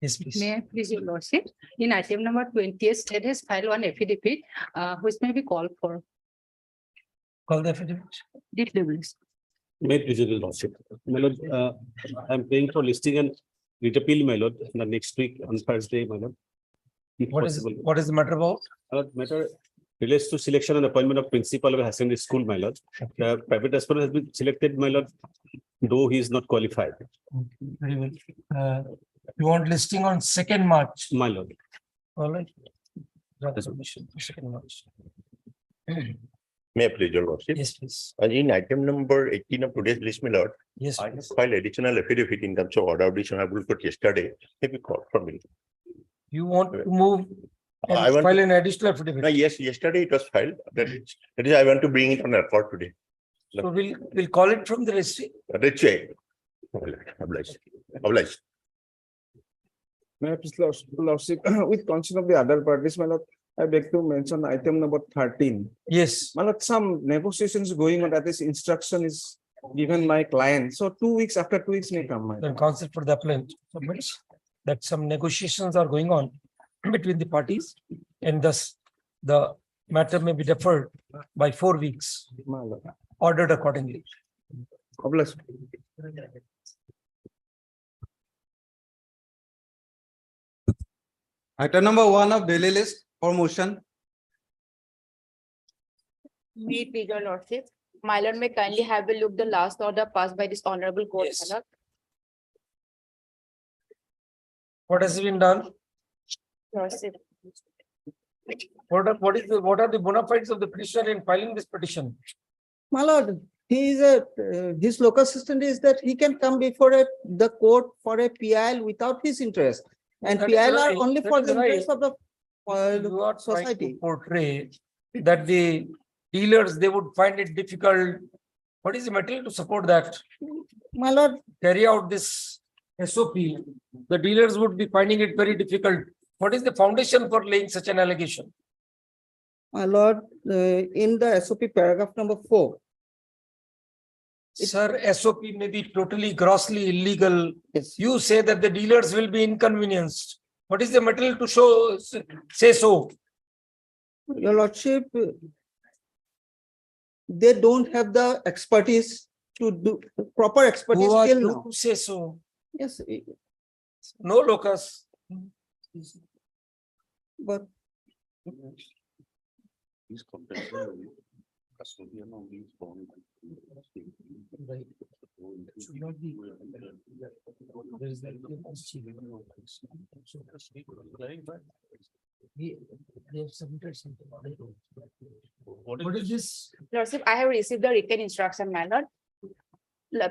Yes, please. May I please, your lordship, in item number 20, state has filed one affidavit, which may be called for. Call the affidavit. Details. May it please, your lordship. My lord, I'm paying for listing and writ appeal, my lord, the next week on Thursday, my lord. If What is possible. the matter about? Matter relates to selection and appointment of principal of Assembly School, my lord. The private aspirant has been selected, my lord, though he is not qualified, Okay, very well. You want listing on 2nd March? my lord. All right. Yes. Submission, 2nd March. May I please, your lordship? Yes, please. And in item number 18 of today's list, my lord, Yes. I have filed additional affidavit in terms of order of dischargeable court yesterday. Have you called for me? You want to move I and want file to- an additional affidavit. No, yes, yesterday it was filed. That is, I want to bring it on record today. So we'll call it from the registry. That's why. Obliged. Obliged. May I please, lordship, with consent of the other parties, my lord, I beg to mention item number 13. Yes. My lord, some negotiations going on that this instruction is given my client. So 2 weeks, after 2 weeks may come. my Then lord. concept for the appellant submits that some negotiations are going on between the parties, and thus the matter may be deferred by 4 weeks, My lord. ordered accordingly. Obliged. Item number 1 of daily list for motion. May it please, your lordship. My lord, may kindly have a look the last order passed by this honorable court. Yes. My lord. What has been done? Lordship. What are the bona fides of the petitioner in filing this petition? My lord, he is his local assistant is that he can come before the court for a PIL without his interest. And That is PIL are right, only that for is the right. interest of the You are trying society. to portray that the dealers, they would find it difficult. What is the material to support that? My lord, Carry out this SOP, the dealers would be finding it very difficult. What is the foundation for laying such an allegation? my lord, in the SOP paragraph number 4, Sir, SOP may be totally grossly illegal. yes, You say that the dealers will be inconvenienced. What is the material to show, say so? your lordship, they don't have the expertise to do proper expertise Who are till you now. to say so? Yes, No locus. but These compensation custodian of these bond. Right. Should not be. There is they have submitted something. What is this? Lordship, I have received the written instruction, my lord.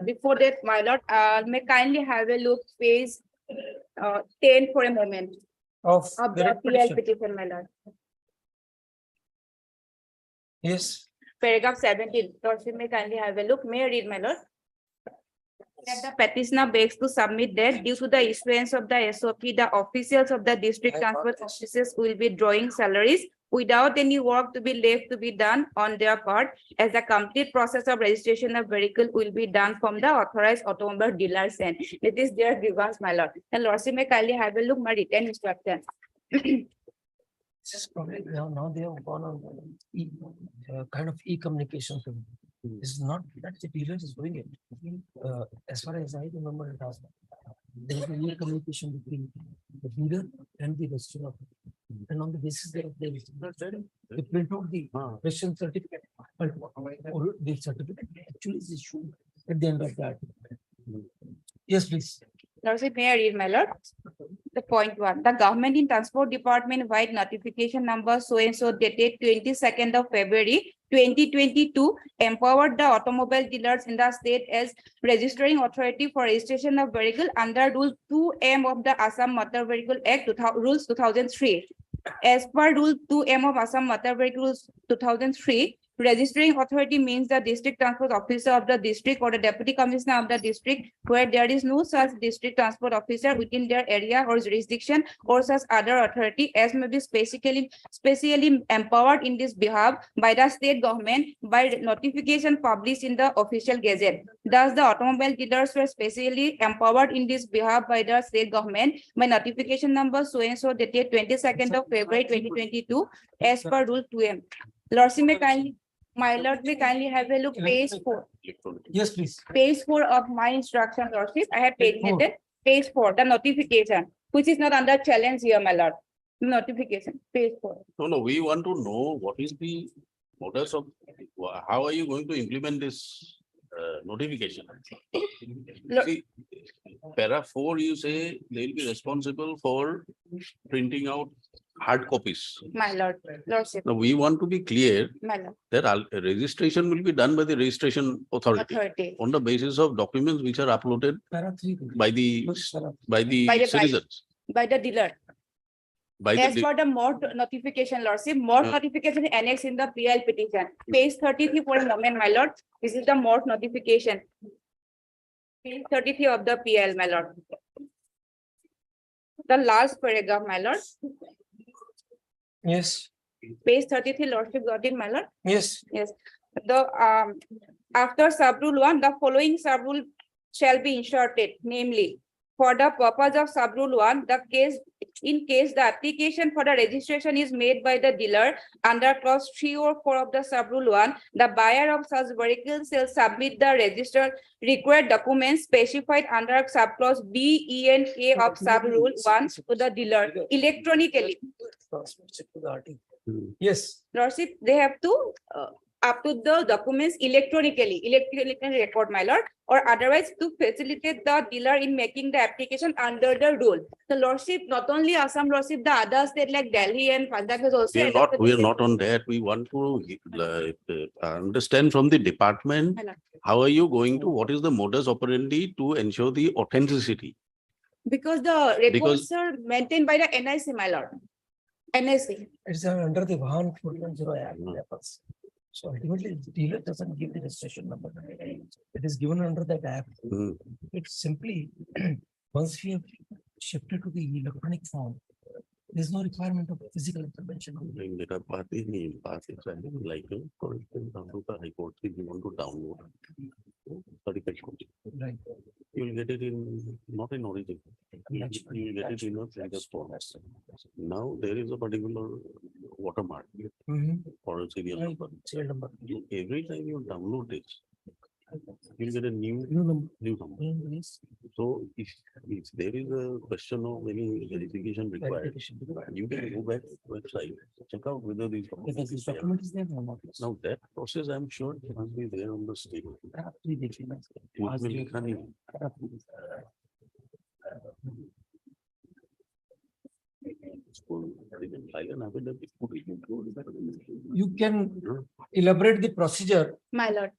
Before that, my lord, may kindly have a look page 10 for a moment Of of the the writ PL petition. petition, my lord. Yes. Paragraph 17, lordship may kindly have a look. May I read, my lord? That the petitioner begs to submit that due to the issuance of the SOP, the officials of the district transport offices will be drawing salaries without any work to be left to be done on their part, as the complete process of registration of vehicle will be done from the authorized automobile dealers end. It is their grievance, my lord. And lordship may kindly have a look my written instruction. This is probably now they have gone on kind of e-communication thing. This is not that the dealer is doing it. As far as I remember, it has there is a e-communication between the dealer and the restaurant. And on the basis that they print out the restaurant certificate, but the certificate actually is issued at the end of that. Yes, please. Lordship, may I read, my lord? The point 1, the government in transport department wide notification number so and so dated 22nd of February 2022 empowered the automobile dealers in the state as registering authority for registration of vehicle under Rule 2M of the Assam Motor Vehicle Act Rules 2003. As per Rule 2M of Assam Motor Vehicle Rules 2003, Registering authority means the district transport officer of the district or the deputy commissioner of the district where there is no such district transport officer within their area or jurisdiction or such other authority as may be specially empowered in this behalf by the state government by notification published in the official gazette. Thus, the automobile dealers were specially empowered in this behalf by the state government by notification number so and so dated 22nd of February 2022 as per Rule 2M. Lordship may kindly, my lord may kindly have a look page 4. Yes, please. Page 4 of my instruction, lordship. I have paid page 4, the notification, which is not under challenge here, my lord. Notification, page 4. No, we want to know what is the modus of, how are you going to implement this notification? Look- See, para 4, you say they will be responsible for printing out hard copies. My lord, lordship, Now, we want to be clear my lord, that registration will be done by the registration authority authority. on the basis of documents which are uploaded Para 3. by the By the- citizens. By the dealer. By As the, for the mode notification, lordship, mode notification is annexed in the PL petition. Page 33 for a moment, my lord. This is the mode notification. Page 33 of the PL, my lord. The last paragraph, my lord. Yes, Page 33, lordship got it, my lord. yes. Yes, the after sub-rule 1, the following sub-rule shall be inserted, namely, for the purpose of sub-rule 1, in case the application for the registration is made by the dealer under clause 3 or 4 of the sub-rule 1, the buyer of such vehicles shall submit the registered required documents specified under sub-clause B, E, and K of sub-rule 1 to the dealer electronically. Yes, Lordship, they have to up to the documents electronically record, my lord, or otherwise to facilitate the dealer in making the application under the rule. The lordship, not only Assam lordship, the other state like Delhi and Punjab has also. we are not on that. We want to understand from the department, My lord. how are you going to, what is the modus operandi to ensure the authenticity? Because the records Because- are maintained by the NIC, my lord. NIC. it's under the Vahan 410 Act. Happens. So ultimately, the dealer doesn't give the registration number. It is given under that act. Hmm. It's simply, once we have shifted to the electronic form, there's no requirement of physical intervention. मेरा बात ही नहीं, बात है something like, for instance, download the high court, if you want to download certified copy, Right. you will get it in, not in origin. You will get it in a printed form. Now, there is a particular watermark or a serial Right, number. serial number. You- Every time you download this, you'll get a new New number. number. Yes. So if there is a question of any verification required, Verification required. you can go back to website, check out whether these. Because this documents are there. document is there or not. Now that process, I'm sure must be there on the state. Three documents. उसमें लिखा नहीं है। उसको they can file an affidavit, put it into the- You can elaborate the procedure My lord,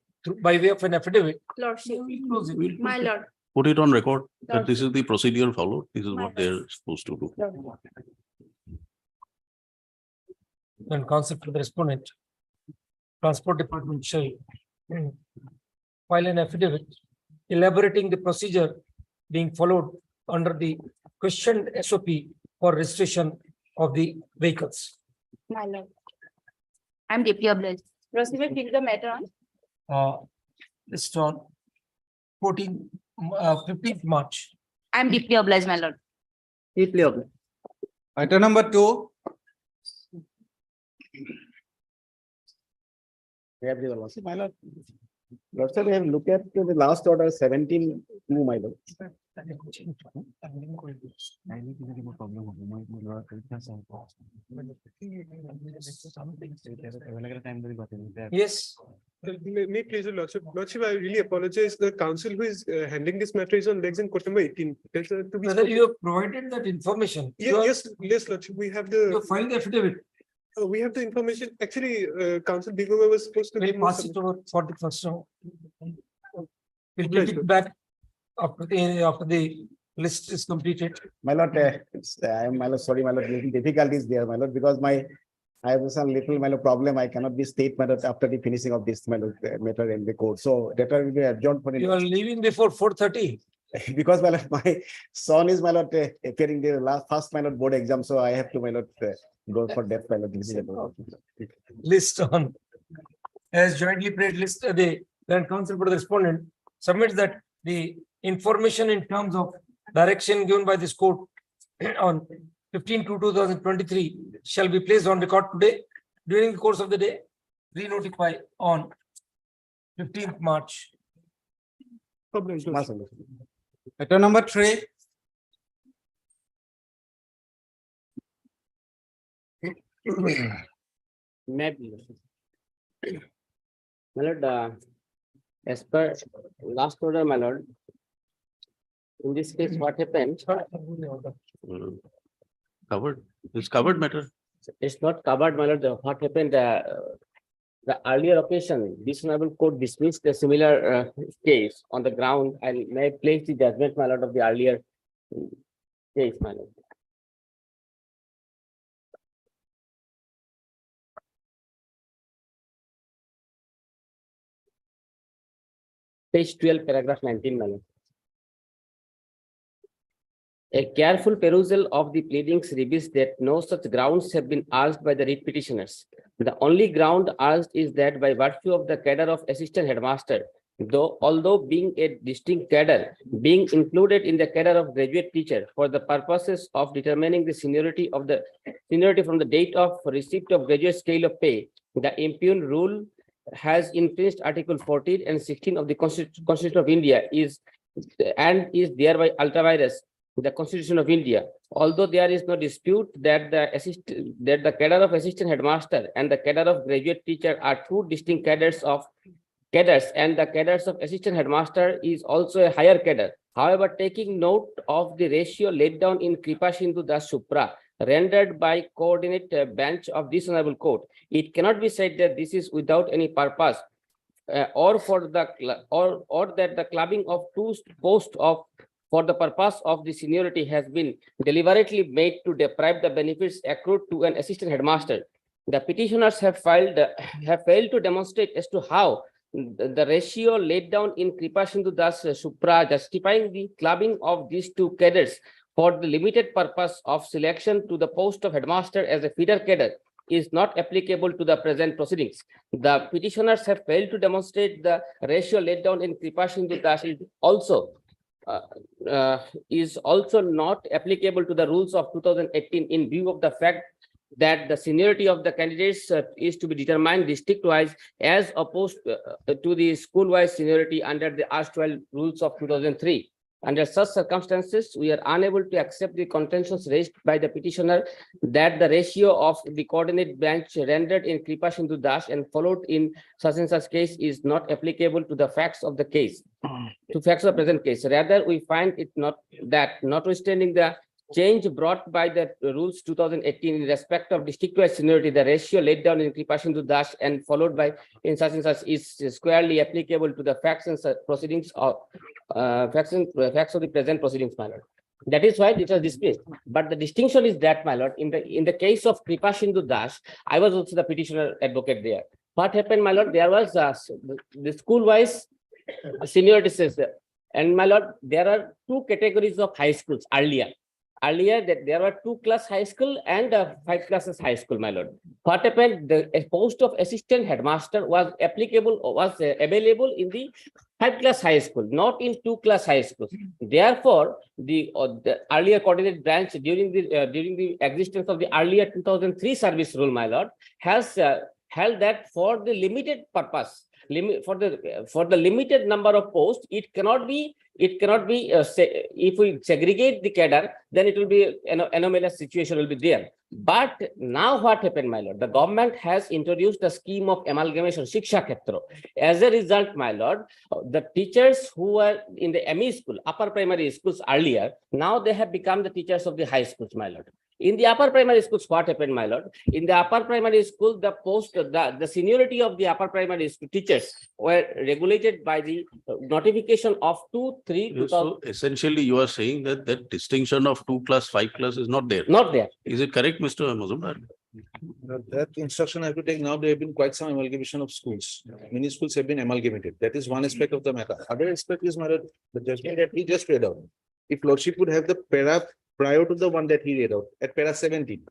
by way of an affidavit. lordship, Close it. my lord. Put it on record that this is the procedure followed, this is what they're supposed to do. And concept to the respondent. Transport Department shall file an affidavit elaborating the procedure being followed under the questioned SOP for registration of the vehicles. My lord. I'm deeply obliged. Rosie, will take the matter on. This on 15th March. I'm deeply obliged, my lord. Deeply obliged. Item number 2, We have the lordship, my lord. Lordship, we have looked at the last order 17, my lord. Yes, May please, your lordship, I really apologize. The council who is handling this matter is on legs in court number 18. There's to be whether spoken. you have provided that information. You have- Yes, lordship, we have You the, have filed the affidavit. we have the information. Actually, council big member was supposed to. We'll give us pass some- it over for the first round. We'll Right, take sir. it back after the list is completed. My lord, it's, I am, my lord, sorry, my lord, little difficulties there, my lord, because my I have some little problem. I cannot be state matter after the finishing of this matter in the court. So that will be adjourned for You are leaving before 4:30. because my son is appearing the first board exam. So I have to go for that List on as jointly paid list the then counsel for the respondent submits that the information in terms of direction given by this court on 15/2/2023 shall be placed on record today during the course of the day, re-notify on 15th March. Item number 3. Maybe. My lord, as per last order, my lord, in this case, what happened? Covered, it's covered matter. It's not covered, my lord. What happened? The earlier occasion, this honorable court dismissed a similar case on the ground and may place the judgment, my lord, of the earlier case, my lord. Page 12, paragraph 19, my lord. A careful perusal of the pleadings reveals that no such grounds have been urged by the writ petitioners. The only ground urged is that by virtue of the cadre of assistant headmaster, although being a distinct cadre, being included in the cadre of graduate teacher for the purposes of determining the seniority from the date of receipt of graduate scale of pay, the impugned rule has infringed Article 14 and 16 of the Constitution of India is thereby ultra-virus the Constitution of India. Although there is no dispute that the cadre of assistant headmaster and the cadre of graduate teacher are two distinct cadres, and the cadres of assistant headmaster is also a higher cadre. However, taking note of the ratio laid down in Kripa Sindhu Das Supra, rendered by coordinate bench of this honorable court, it cannot be said that this is without any purpose, or that the clubbing of two posts for the purpose of the seniority has been deliberately made to deprive the benefits accrued to an assistant headmaster. The petitioners have failed to demonstrate as to how the ratio laid down in Kripa Sindhu Das Supra justifying the clubbing of these two cadres for the limited purpose of selection to the post of headmaster as a feeder cadre is not applicable to the present proceedings. The petitioners have failed to demonstrate the ratio laid down in Kripa Sindhu Das is also not applicable to the rules of 2018 in view of the fact that the seniority of the candidates is to be determined district-wise as opposed to the school-wise seniority under the erstwhile rules of 2003. Under such circumstances, we are unable to accept the contentions raised by the petitioner that the ratio of the coordinate bench rendered in Kripa Sindhu Das and followed in such and such case is not applicable to the facts of the case, to facts of the present case. Rather, we find it notwithstanding the change brought by the rules 2018 in respect of district-wise seniority, the ratio laid down in Kripa Sindhu Das and followed by in such and such is squarely applicable to the facts and proceedings of facts of the present proceedings, my lord. That is why it was dismissed. But the distinction is that, my lord, in the case of Kripa Sindhu Das, I was also the petitioner advocate there. What happened, my lord? There was the school-wise seniority system, and my lord, there are two categories of high schools earlier. That there were 2-class high school and 5 classes high school, my lord. What happened? The post of assistant headmaster was available in the 5-class high school, not in 2-class high school. Therefore, the earlier coordinate branch during the existence of the earlier 2003 service rule, my lord, has held that for the limited purpose, for the limited number of posts, it cannot be if we segregate the cadre, then it will be an anomalous situation will be there. But now what happened, my lord? The government has introduced a scheme of amalgamation, Shiksha Khetra. As a result, my lord, the teachers who were in the ME school, upper primary schools earlier, now they have become the teachers of the high schools, my lord. In the upper primary schools, what happened, my lord? In the upper primary school, the seniority of the upper primary school teachers were regulated by the notification of 2-3. So essentially, you are saying that distinction of 2-class, 5-class is not there. Not there. Is it correct, Mr. Mazumdar? That instruction I have to take now, there have been quite some amalgamation of schools. Many schools have been amalgamated. That is one aspect of the matter. Other aspect is my the judgment that he just read out. If lordship would have the para prior to the one that he read out at para 17.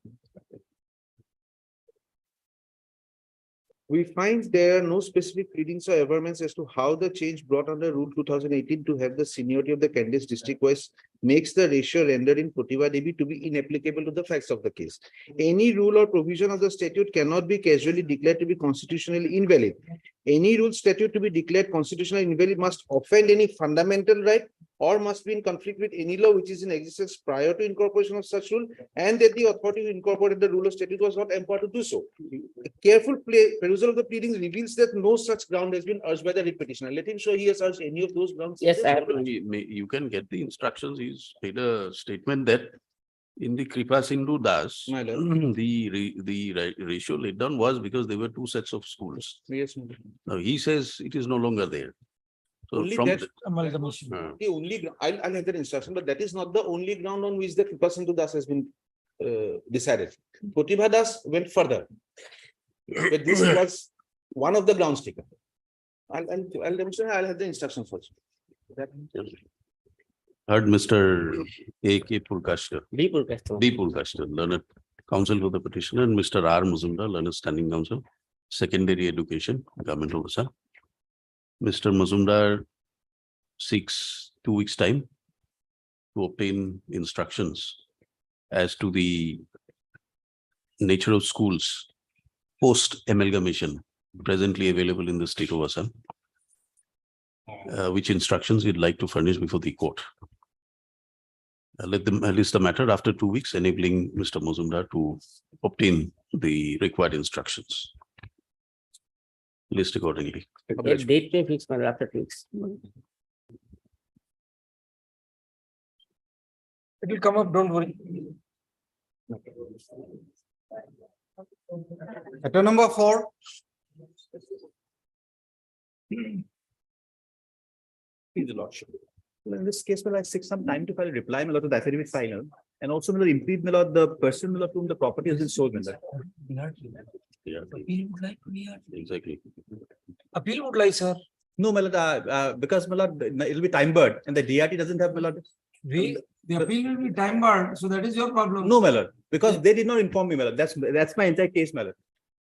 We find there are no specific pleadings or averments as to how the change brought under Rule 2018 to have the seniority of the candidates district-wise makes the ratio rendered in Pratibha Devi to be inapplicable to the facts of the case. Any rule or provision of the statute cannot be casually declared to be constitutionally invalid. Any rule statute to be declared constitutionally invalid must offend any fundamental right or must be in conflict with any law which is in existence prior to incorporation of such rule, and that the authority to incorporate the rule or statute was not empowered to do so. A careful perusal of the pleadings reveals that no such ground has been urged by the petitioner. Let him show he has urged any of those grounds. Yes, I have. You can get the instructions. He's made a statement that in the Kripa Sindhu Das, My lord. the ratio laid down was because there were two sets of schools. Yes, my lord. Now he says it is no longer there. So Only from that the- Amalgamation. the only, I'll have that instruction, but that is not the only ground on which the Kripa Sindhu Das has been decided. Pratibha Das went further. But this was one of the grounds taken. I'll demonstrate, I'll have the instructions for you. Heard Mr. A.K. Purkashkar, D. Purkashkar. D. Purkashkar, learned counsel for the petitioner, and Mr. R. Mazumdar, learned standing counsel, secondary education, government officer. Mr. Mazumdar seeks 2 weeks' time to obtain instructions as to the nature of schools post amalgamation presently available in the state of Assam, which instructions we'd like to furnish before the court. Let them list the matter after 2 weeks, enabling Mr. Mazumdar to obtain the required instructions. List accordingly. Date may fix, but after 2 weeks. It will come up, don't worry. Letter number 4. Please, the lordship. Well, in this case, I seek some time to file a reply, my lord, to the affidavit final. And also, my lord, impede, my lord, the person, my lord, whom the property has been sold, my lord. Yeah, Appeal would like, we are, exactly. appeal would like, sir. No, my lord, because, my lord, it'll be time barred and the DRT doesn't have, my lord. The appeal will be time barred, so that is your problem. No, my lord, because they did not inform me, my lord. That's my entire case, my lord.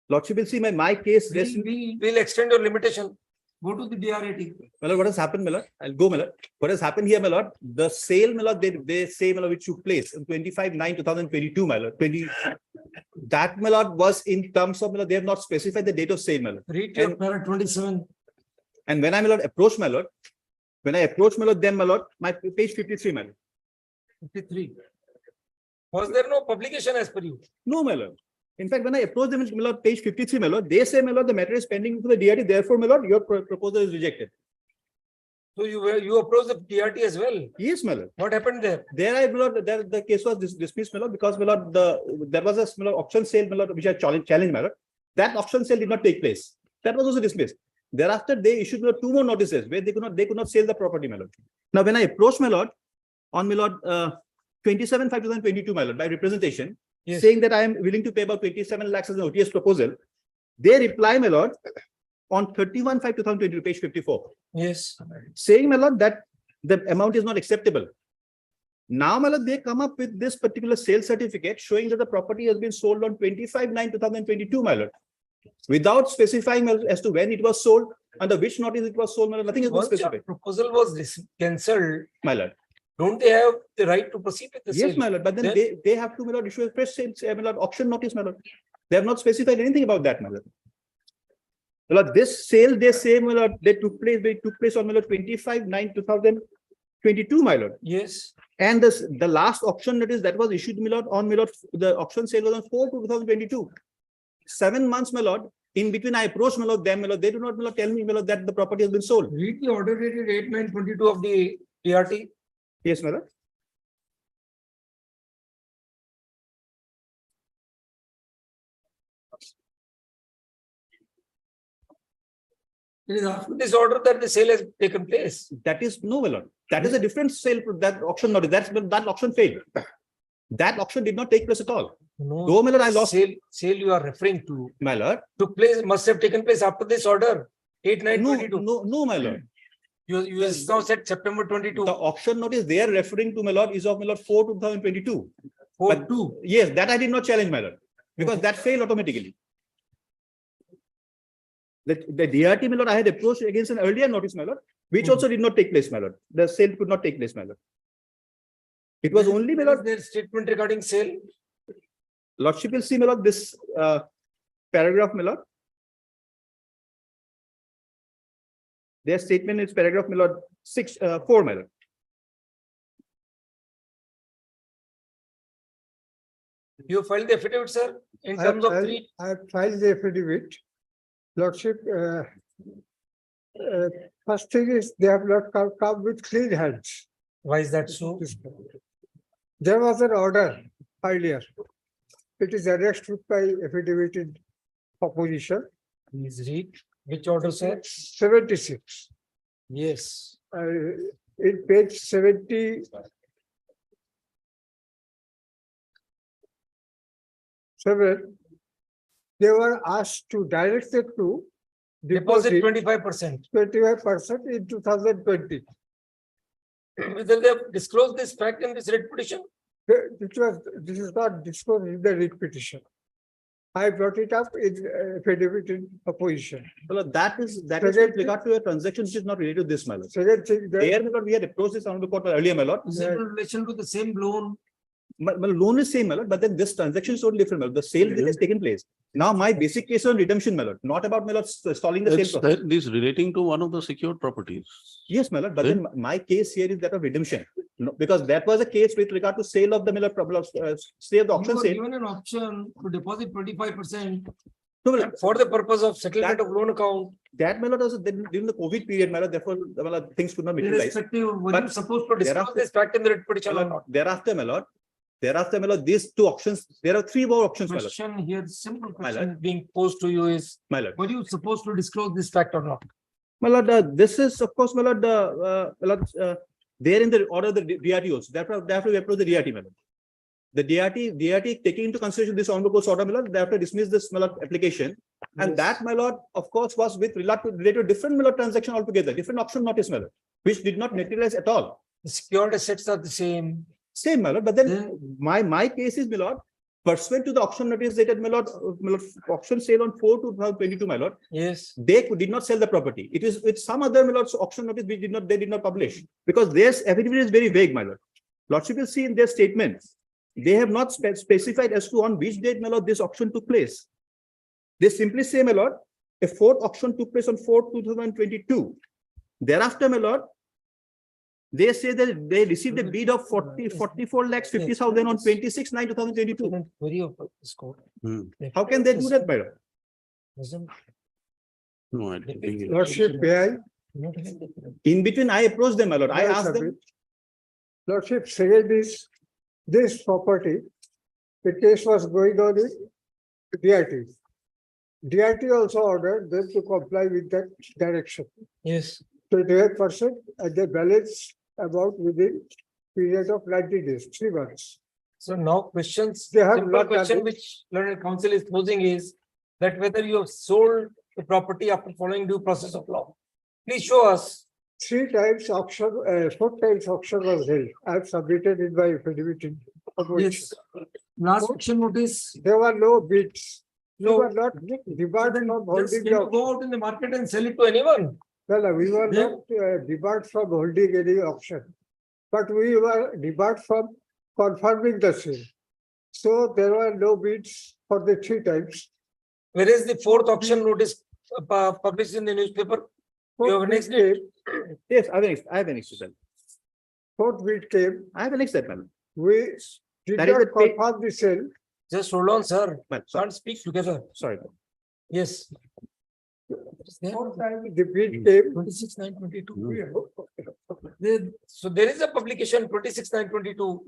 Lordship will see my case. We'll extend your limitation. Go to the DRAT. My lord, what has happened, my lord? I'll go, my lord. What has happened here, my lord? The sale, my lord, they say, my lord, which took place on 25/9/2022, my lord. That, my lord, was in terms of, my lord, they have not specified the date of sale, my lord. Read your para 27. And when I, my lord, approached, my lord, when I approached, my lord, then, my lord, my page 53, my lord. 53. Was there no publication as per you? No, my lord. In fact, when I approached them, my lord, page 53, my lord, they say, my lord, the matter is pending to the DRT. Therefore, my lord, your proposal is rejected. So you approached the DRT as well? Yes, my lord. What happened there? There, I, my lord, the case was dismissed, my lord, because, my lord, there was a, my lord, auction sale, my lord, which I challenged, my lord. That auction sale did not take place. That was also dismissed. Thereafter, they issued, my lord, 2 more notices where they could not sell the property, my lord. Now, when I approached, my lord, on, my lord, 27/5/2022, my lord, by representation, Yes. saying that I am willing to pay about 27 lakhs as an OTS proposal, they reply, my lord, on 31/5/2022, page 54. Yes. Saying, my lord, that the amount is not acceptable. Now, my lord, they come up with this particular sales certificate showing that the property has been sold on 25/9/2022, my lord, without specifying, my lord, as to when it was sold, under which notice it was sold, my lord. Nothing is Once your specified, proposal was cancelled, my lord. don't they have the right to proceed with the sale? Yes, my lord, but then they have to, my lord, issue a fresh sales, my lord, auction notice, my lord. They have not specified anything about that, my lord. My lord, this sale, they say, my lord, they took place on, my lord, 25/9/2022, my lord. Yes. And the last auction notice that was issued, my lord, on, my lord, the auction sale was on 4/2/2022. 7 months, my lord. In between, I approached, my lord, them, my lord. They do not, my lord, tell me, my lord, that the property has been sold. Read the order dated 8/9/22 of the DRT. Yes, my lord. It is after this order that the sale has taken place. That is no, my lord. That is a different sale. That auction notice. That auction failed. That auction did not take place at all. No. Though, my lord, I lost, Sale you are referring to my lord. took place, must have taken place after this order, 8/9/22. No, my lord. You now said September 22. The auction notice they are referring to, my lord, is of, my lord, 4/2022. 4/2. Yes, that I did not challenge, my lord, because that failed automatically. The DRT, my lord, I had approached against an earlier notice, my lord, which also did not take place, my lord. The sale could not take place, my lord. It was only, my lord, Their statement regarding sale. lordship will see, my lord, this paragraph, my lord. Their statement is paragraph, my lord, 4, my lord. You filed the affidavit, sir, in terms of three. I filed the affidavit. Lordship, first thing is they have not come with clean hands. Why is that so? There was an order earlier. It is annexed with my affidavit in opposition. Please read. Which order, sir? 76. Yes. In page 70. They were asked to direct it to Deposit deposit 25%. 25% in 2020. Whether they have disclosed this fact in this writ petition? This is not disclosed in the writ petition. I brought it up in affidavit in opposition. Well, that is with regard to a transaction which is not related to this, my lord. Second thing, There, my lord, we had approached this on the court earlier, my lord. Is it in relation to the same loan? My loan is same, my lord, but then this transaction is totally different, my lord. The sale has taken place. Now, my basic case on redemption, my lord, not about, my lord, stalling the sale process. This relating to one of the secured properties. Yes, my lord, but then my case here is that of redemption. No, because that was a case with regard to sale of the, my lord, sale of the auction You were sale. given an option to deposit 25% No, my lord, for the purpose of settlement of loan account. that, my lord, also then during the COVID period, my lord, therefore, my lord, things could not materialize. Irrespective, were But you supposed to disclose thereafter- this fact in the writ petition My or lord, not? Thereafter, my lord, these two auctions, there are 3 more auctions, my lord. Question here, simple My question being posed to you is, My lord. were you supposed to disclose this fact or not? My lord, this is, of course, my lord, there in the order the DRT also. Therefore, we approach the DRT, my lord. The DRT taking into consideration this honorable court's order, my lord, they have to dismiss this, my lord, application. And that, my lord, of course, was with related to different, my lord, transaction altogether, different auction notice, my lord, which did not materialize at all. The secured assets are the same. Same, my lord, but then my case is, my lord, pursuant to the auction notice dated, my lord, auction sale on 4/2022, my lord. Yes. They did not sell the property. It is with some other, my lord, auction notice they did not publish because their affidavit is very vague, my lord. Lordship will see in their statements, they have not specified as to on which date, my lord, this auction took place. They simply say, my lord, a 4th auction took place on 4/2022. Thereafter, my lord, they say that they received a bid of 44 lakhs 50,000 on 26/9/2022. Query of this court. How can they do that, my lord? Doesn't- No, I don't think it- Lordship, may I? In between, I approached them, my lord. I Yes, asked them. Abhi. Lordship, second is this property, the case was going on with DRT. DRT also ordered them to comply with that direction. Yes. 28% and the balance about within period of 90 days, 3 months. So now questions, They have simple not done question it. which learned counsel is posing is that whether you have sold the property after following due process of law. Please show us. 3 times auction, 4 times auction was held. I have submitted in my affidavit in opposition. Yes. Last auction notice. There were no bids. We No. were not debarred from Just holding can the you auction. go out in the market and sell it to anyone? No, we were Yeah. not debarred from holding any auction. But we were debarred from confirming the sale. So there were no bids for the 3 times. Where is the 4th auction notice published in the newspaper? You have annexed it. Yes, I have annexed that. 4th bid came, I have annexed that, my lord. we did That is not the pay- confirm the sale. Just hold on, sir. Well, sorry, Can't speak together. sorry. Yes. 4th time the bid came. 26/9/22. So there is a publication 26/9/22.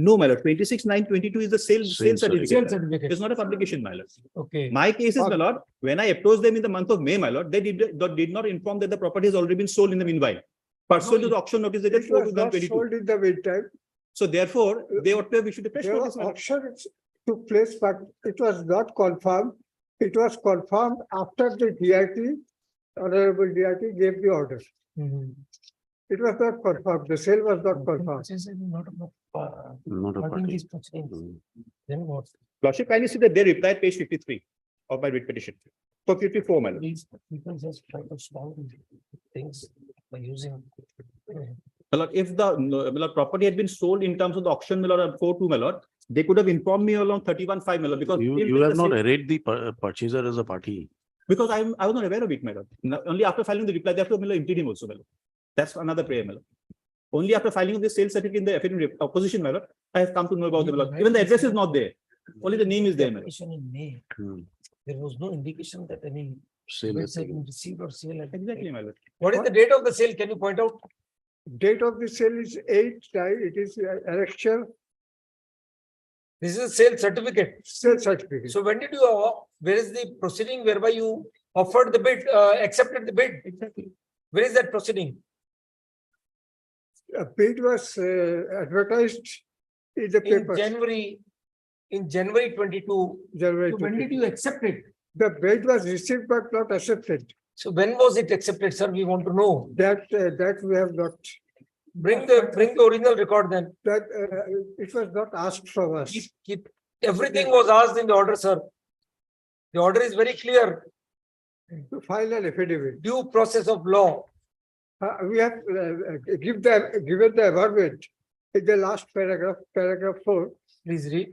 No, my lord, 26/9/22 is the sale Sale certificate. Sale certificate. It's not a publication, my lord. Okay. My case is, my lord, when I approached them in the month of May, my lord, they did not inform that the property has already been sold in the meanwhile. Pursuant to the auction notice dated It was not 4/2022. sold in the meantime. So therefore, they ought to have issued a fresh There notice. was my lord. auction took place, but it was not confirmed. It was confirmed after the DRT, Honorable DRT gave the order. It was not confirmed. The sale was not confirmed. Not a party. These proceedings. Then what? Lordship, kindly see that they replied page 53 of my writ petition. So 54, my lord. These people just try to spoil things by using. My lord, if the my lord, property had been sold in terms of the auction, my lord, at 4-2, my lord, they could have informed me along 31-5, my lord, because You have not arrayed the purchaser as a party. because I was not aware of it, my lord. Only after filing the reply, they have to impede him also, my lord. That's another prayer, my lord. Only after filing the sales certificate in the affidavit opposition, my lord, I have come to know about the my lord. Even the address is not there. Only the name is there, my lord. Application in May, Hmm. there was no indication that any Sale bids is had been received or sale. had been Exactly, made. my lord. What is the date of the sale? Can you point out? Date of the sale is 8/9. It is erection This is a sale certificate. sale certificate. So when did you, where is the proceeding whereby you offered the bid, accepted the bid? Exactly. Where is that proceeding? A bid was advertised in the In paper. January 22. January So when did 22. you accept it? The bid was received but not accepted. So when was it accepted, sir? We want to know. That we have not, Bring the original record then. that it was not asked from us. Everything was asked in the order, sir. The order is very clear. To file an affidavit. Due process of law. We have given the environment in the last paragraph 4 Please read.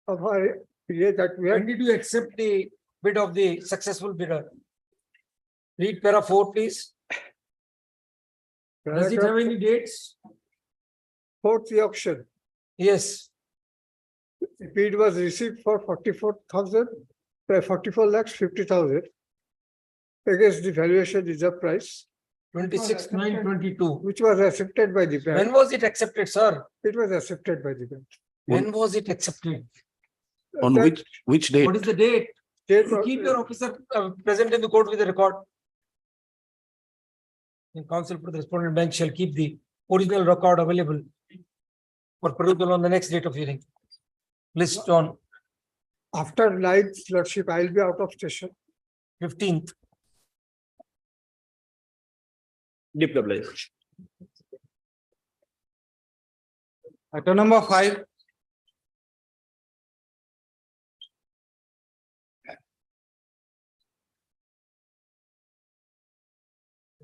of our PA that we have. When did you accept the bid of the successful bidder? Read para 4, please. Does it have any dates? Fourth, the auction. Yes. The bid was received for 44 lakhs 50,000 against the valuation reserve price, 26/9/22. which was accepted by the When bank. was it accepted, sir? It was accepted by the bank. When was it accepted? On That which date? What is the date? date You was- keep your officer present in the court with the record. And counsel for the respondent bank shall keep the original record available for perusal on the next date of hearing. List on After 9th, Lordship, I will be out of station. 15th. Deplorable. Item number 5.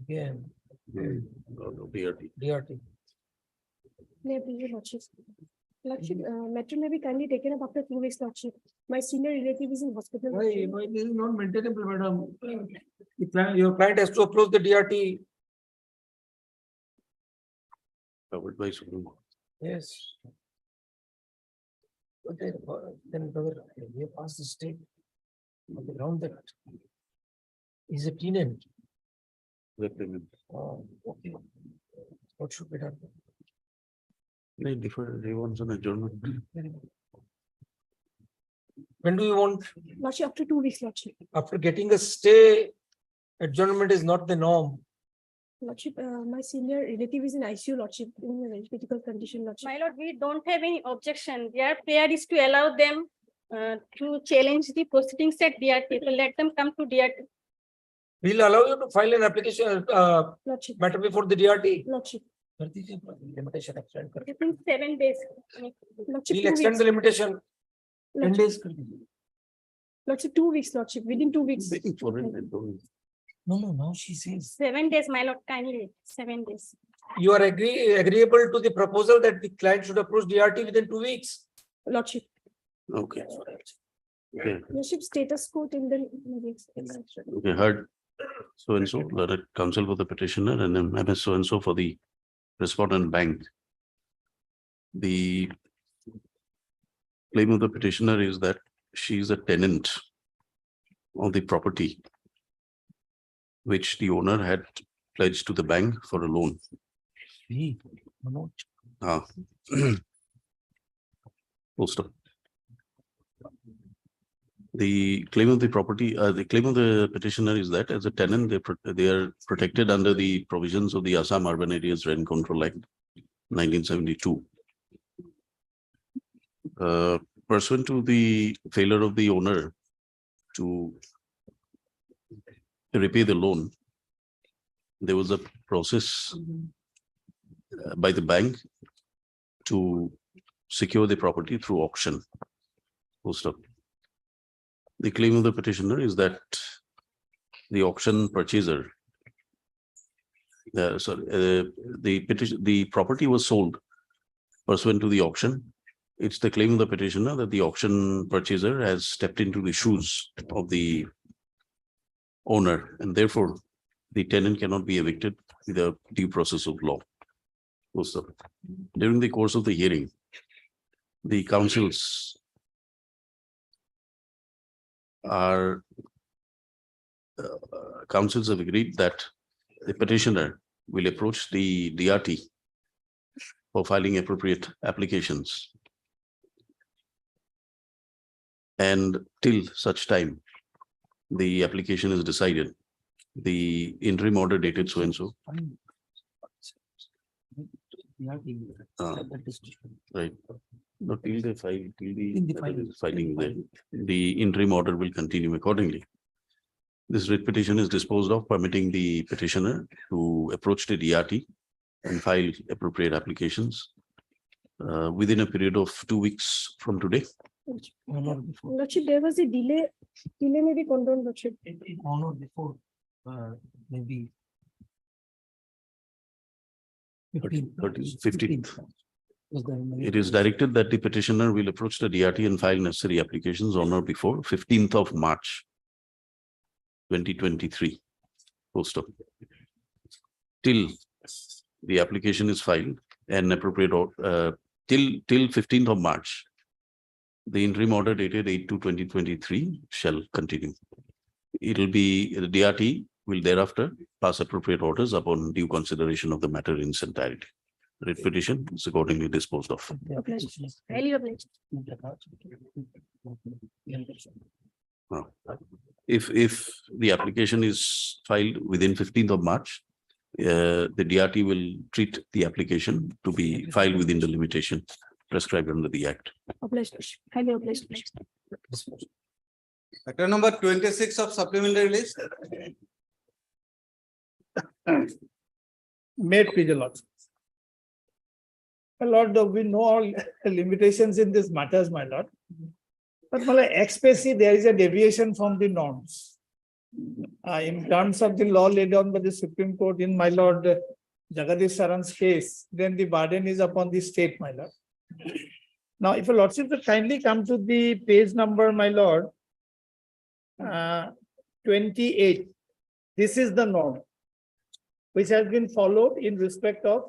Again, DRT. May I please, your lordship? Lordship, matter may be kindly taken up after 2 weeks, lordship. My senior relative is in hospital. why this is not maintainable, madam? Your client has to approach the DRT. Covered by Supreme Court. Yes. But then, brother, we have passed the state on the ground that he's a tenant. Okay. What should be done? They differ, they want an adjournment. When do you want, Lordship, after 2 weeks, lordship. after getting a stay, adjournment is not the norm. Lordship, my senior relative is in ICU, lordship, in a very critical condition, lordship. My lord, we don't have any objection. Their prayer is to allow them to challenge the proceedings at DRT. So let them come to DRT. We'll allow you to file an application, Lordship, matter before the DRT. lordship, Limitation extend. Within 7 days. lordship, We'll 2 extend weeks. the limitation. 10 Lordship, days. lordship, 2 weeks, lordship, within 2 weeks. No, now she says. 7 days, my lord, kindly, 7 days. You are agreeable to the proposal that the client should approach DRT within 2 weeks. Lordship, Okay. Okay, lordship, status quo till the. okay, heard. So and so, let counsel for the petitioner and then MS so and so for the respondent bank. The claim of the petitioner is that she is a tenant of the property which the owner had pledged to the bank for a loan. Full stop. The claim of the property, the claim of the petitioner is that as a tenant, they are protected under the provisions of the Assam Urban Areas Rent Control Act 1972. Pursuant to the failure of the owner to repay the loan, there was a process by the bank to secure the property through auction. Full stop. The claim of the petitioner is that the auction purchaser, the property was sold pursuant to the auction. It's the claim of the petitioner that the auction purchaser has stepped into the shoes of the owner, and therefore the tenant cannot be evicted with a due process of law. Full stop. During the course of the hearing, the councils have agreed that the petitioner will approach the DRT for filing appropriate applications. And till such time, the application is decided, the interim order dated so and so. Right. Not till they file, till the filing there, the interim order will continue accordingly. This writ petition is disposed of, permitting the petitioner to approach the DRT and file appropriate applications within a period of 2 weeks from today. Lordship, there was a delay may be condoned, Lordship. On or before, maybe 15th. It is directed that the petitioner will approach the DRT and file necessary applications on or before 15th of March 2023. Full stop. Till the application is filed and appropriate till 15th of March, the interim order dated 8/2/2023 shall continue. It will be, the DRT will thereafter pass appropriate orders upon due consideration of the matter in its entirety. Writ petition is accordingly disposed of. Highly obliged. If the application is filed within 15th of March, the DRT will treat the application to be filed within the limitation prescribed under the Act. Obliged, Lordship. Highly obliged. Matter number 26 of supplementary list. May it please the Lord. My Lord, we know all limitations in these matters, my Lord. But my Lord, especially there is a deviation from the norms. In terms of the law laid down by the Supreme Court in my Lord Jagadish Saran's case, then the burden is upon the state, my Lord. Now, if your Lordship would kindly come to the page number, my Lord, 28. This is the norm which has been followed in respect of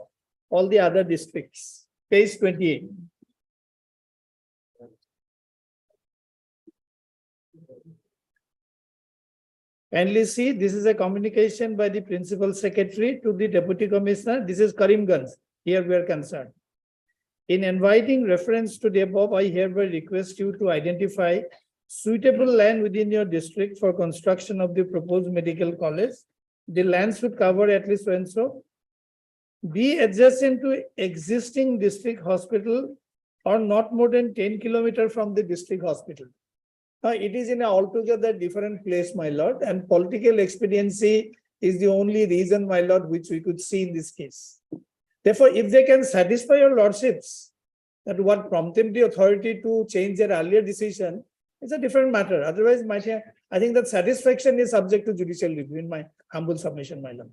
all the other districts. Page 28. Kindly see, this is a communication by the Principal Secretary to the Deputy Commissioner. This is Karimganj. Here we are concerned. In inviting reference to the above, I hereby request you to identify suitable land within your district for construction of the proposed medical college. The land should cover at least so and so. Be adjacent to existing district hospital or not more than 10 kilometers from the district hospital. Now, it is in an altogether different place, my Lord, and political expediency is the only reason, my Lord, which we could see in this case. Therefore, if they can satisfy your Lordships that what prompted the authority to change their earlier decision, it's a different matter. Otherwise, I think that satisfaction is subject to judicial review in my humble submission, my Lord.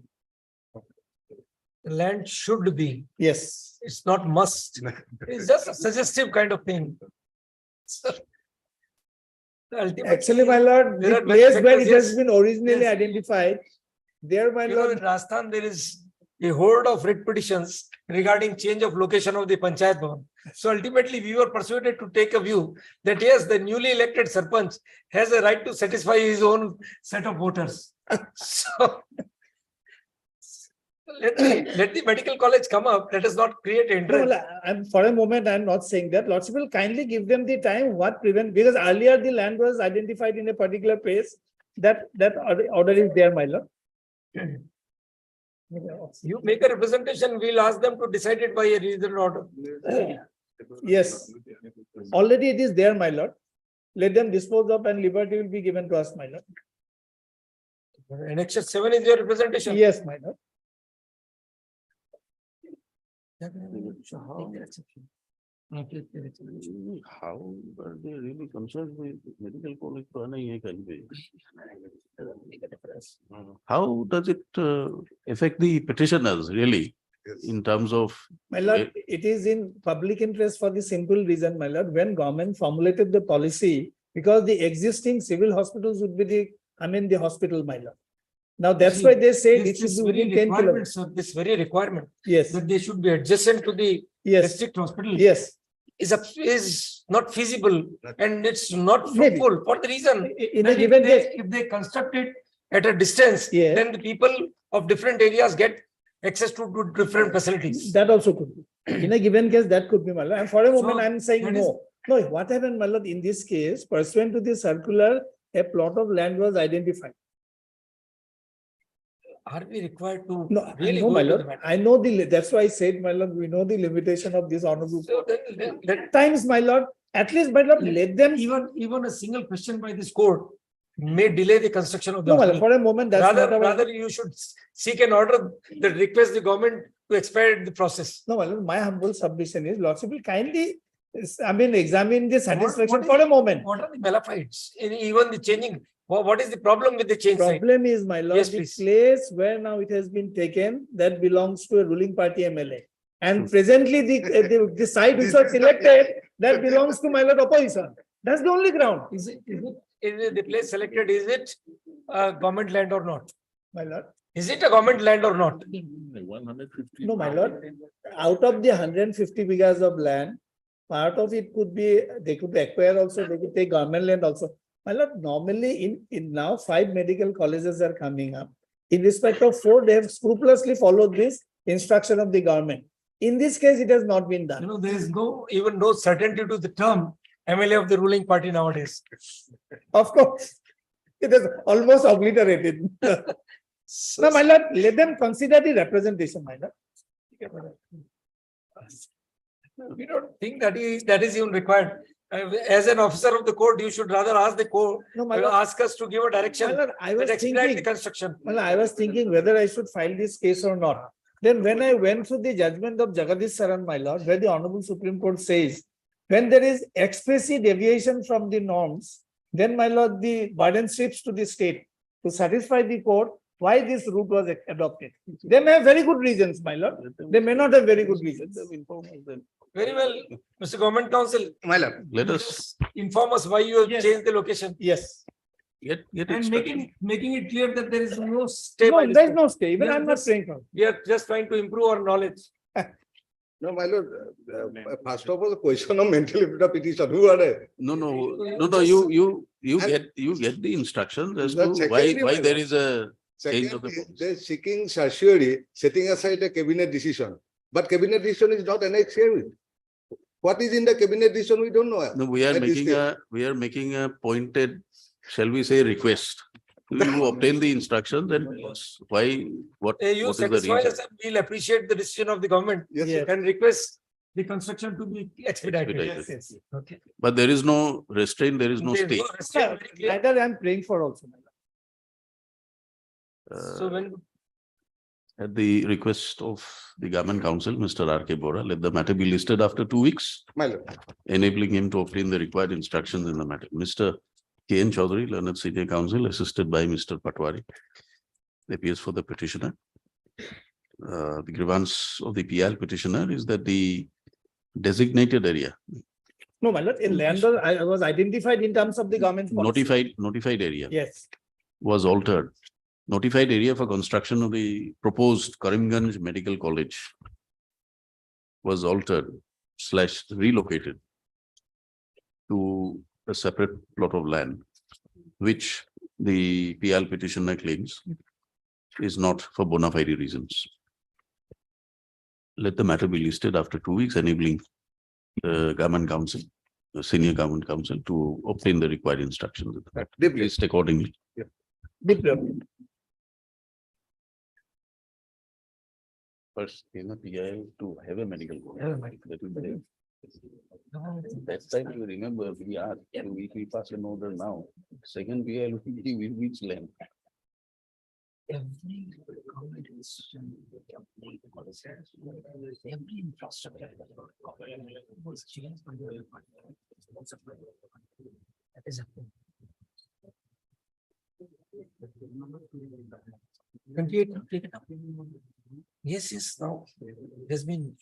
The land should be. Yes. It's not must. It's just a suggestive kind of thing. Actually, my Lord, the place where it has been originally identified, there, my Lord. In Rajasthan, there is a horde of writ petitions regarding change of location of the Panchayat Bhavan. So ultimately, we were persuaded to take a view that yes, the newly elected Sarpanch has a right to satisfy his own set of voters. So let the medical college come up. Let us not create interest. No, for a moment, I'm not saying that. Lordship will kindly give them the time. What prevent? Because earlier the land was identified in a particular place. That order is there, my Lord. You make a representation. We'll ask them to decide it by a reasonable order. Yes. Already it is there, my lord. Let them dispose of and liberty will be given to us, my lord. Annexure 7 is your representation. Yes, my lord. How are they really concerned with medical college? How does it affect the petitioners really in terms of? My lord, it is in public interest for the simple reason, my lord, when government formulated the policy, because the existing civil hospitals would be the hospital, my lord. Now that's why they say it should be within 10 kilometers. This very requirement Yes, that they should be adjacent to the yes, district hospital yes. is not feasible and it's not Maybe. fruitful for the reason. In a that given case, if they construct it at a distance, Yeah. then the people of different areas get access to different facilities. that also could be. In a given case, that could be, my lord. And for a moment, So, I'm saying that no. No, what happened, my lord, in this case, pursuant to the circular, a plot of land was identified. Are we required to No, really no, go my into the lord. matter? I know that's why I said, my lord, we know the limitation of this honorable. So then Times, my lord, at least, my lord, let them. even a single question by this court may delay the construction of the No, my lord, hospital. for a moment, that's not our. Rather you should seek an order that requests the government to expedite the process. No, my lord, my humble submission is, lordship will kindly, examine the satisfaction what for a moment. What are the malafides? Even the changing, what is the problem with the change site? Problem is, my lord, Yes, the please. place where now it has been taken, that belongs to a ruling party MLA. And presently, the site which was selected, that belongs to my lord opposition. That's the only ground. Is it the place selected, is it government land or not? My lord. Is it a government land or not? 150. No, my lord, out of the 150 bighas of land, part of it could be, they could acquire also, they could take government land also. My lord, normally in now 5 medical colleges are coming up. In respect of 4, they have scrupulously followed this instruction of the government. In this case, it has not been done. There is even no certainty to the term MLA of the ruling party nowadays. Of course, it is almost obliterated. No, my lord, let them consider the representation, my lord. We don't think that is even required. As an officer of the court, you should rather ask the court, No, my lord. ask us to give a direction My lord, I was that expedite the thinking, construction. well, I was thinking whether I should file this case or not. Then when I went through the judgment of Jagadish Saran, my lord, where the Honorable Supreme Court says, when there is expressive deviation from the norms, then my lord, the burden shifts to the state to satisfy the court why this route was adopted. They may have very good reasons, my lord. They may not have very good reasons. Very well, Mr. Government Counsel. My lord. Let us Inform us why you have Yes. changed the location. Yes. get And instruction. making it clear that there is no stay. No, by this there is court. no stay. Even We are I'm not just- saying. No. We are just trying to improve our knowledge. No, my lord, first of all, the question of mental petition, who are they? No, And- you get the instructions as The to secondary, why my there lord. is a change of the Secondly, post. they're seeking certiorari, setting aside a cabinet decision. But cabinet decision is not annexed here. What is in the cabinet decision, we don't know. No, we are At this making a pointed, shall we say, request. You obtain the instructions and tell us why, what You is the satisfy reason? us and we'll appreciate the decision of the government. Yes, Yes. And request the construction to be expedited. Expedited. Yes. Okay. But there is no restraint, there is no There is stay. no restraint, very clear. Neither I'm praying for also. my lord. So when At the request of the government council, Mr. R.K. Bora, let the matter be listed after 2 weeks, my lord. enabling him to obtain the required instructions in the matter. Mr. K.N. Chaudhary, learned senior counsel, assisted by Mr. Patwari, appears for the petitioner. The grievance of the PL petitioner is that the designated area, No, my lord, in land I was identified in terms of the government. policy. notified area Yes. was altered. Notified area for construction of the proposed Karimganj Medical College was altered / relocated to a separate plot of land, which the PL petitioner claims is not for bona fide reasons. Let the matter be listed after 2 weeks, enabling government council, the senior government council to obtain the required instructions. List accordingly. First, PI to have a medical college. That will be That time you remember, we pass an order now. Second PI will be with which land? Every accommodation, every infrastructure was changed by the. That is happening. 28, take it up. Yes, now, there's been,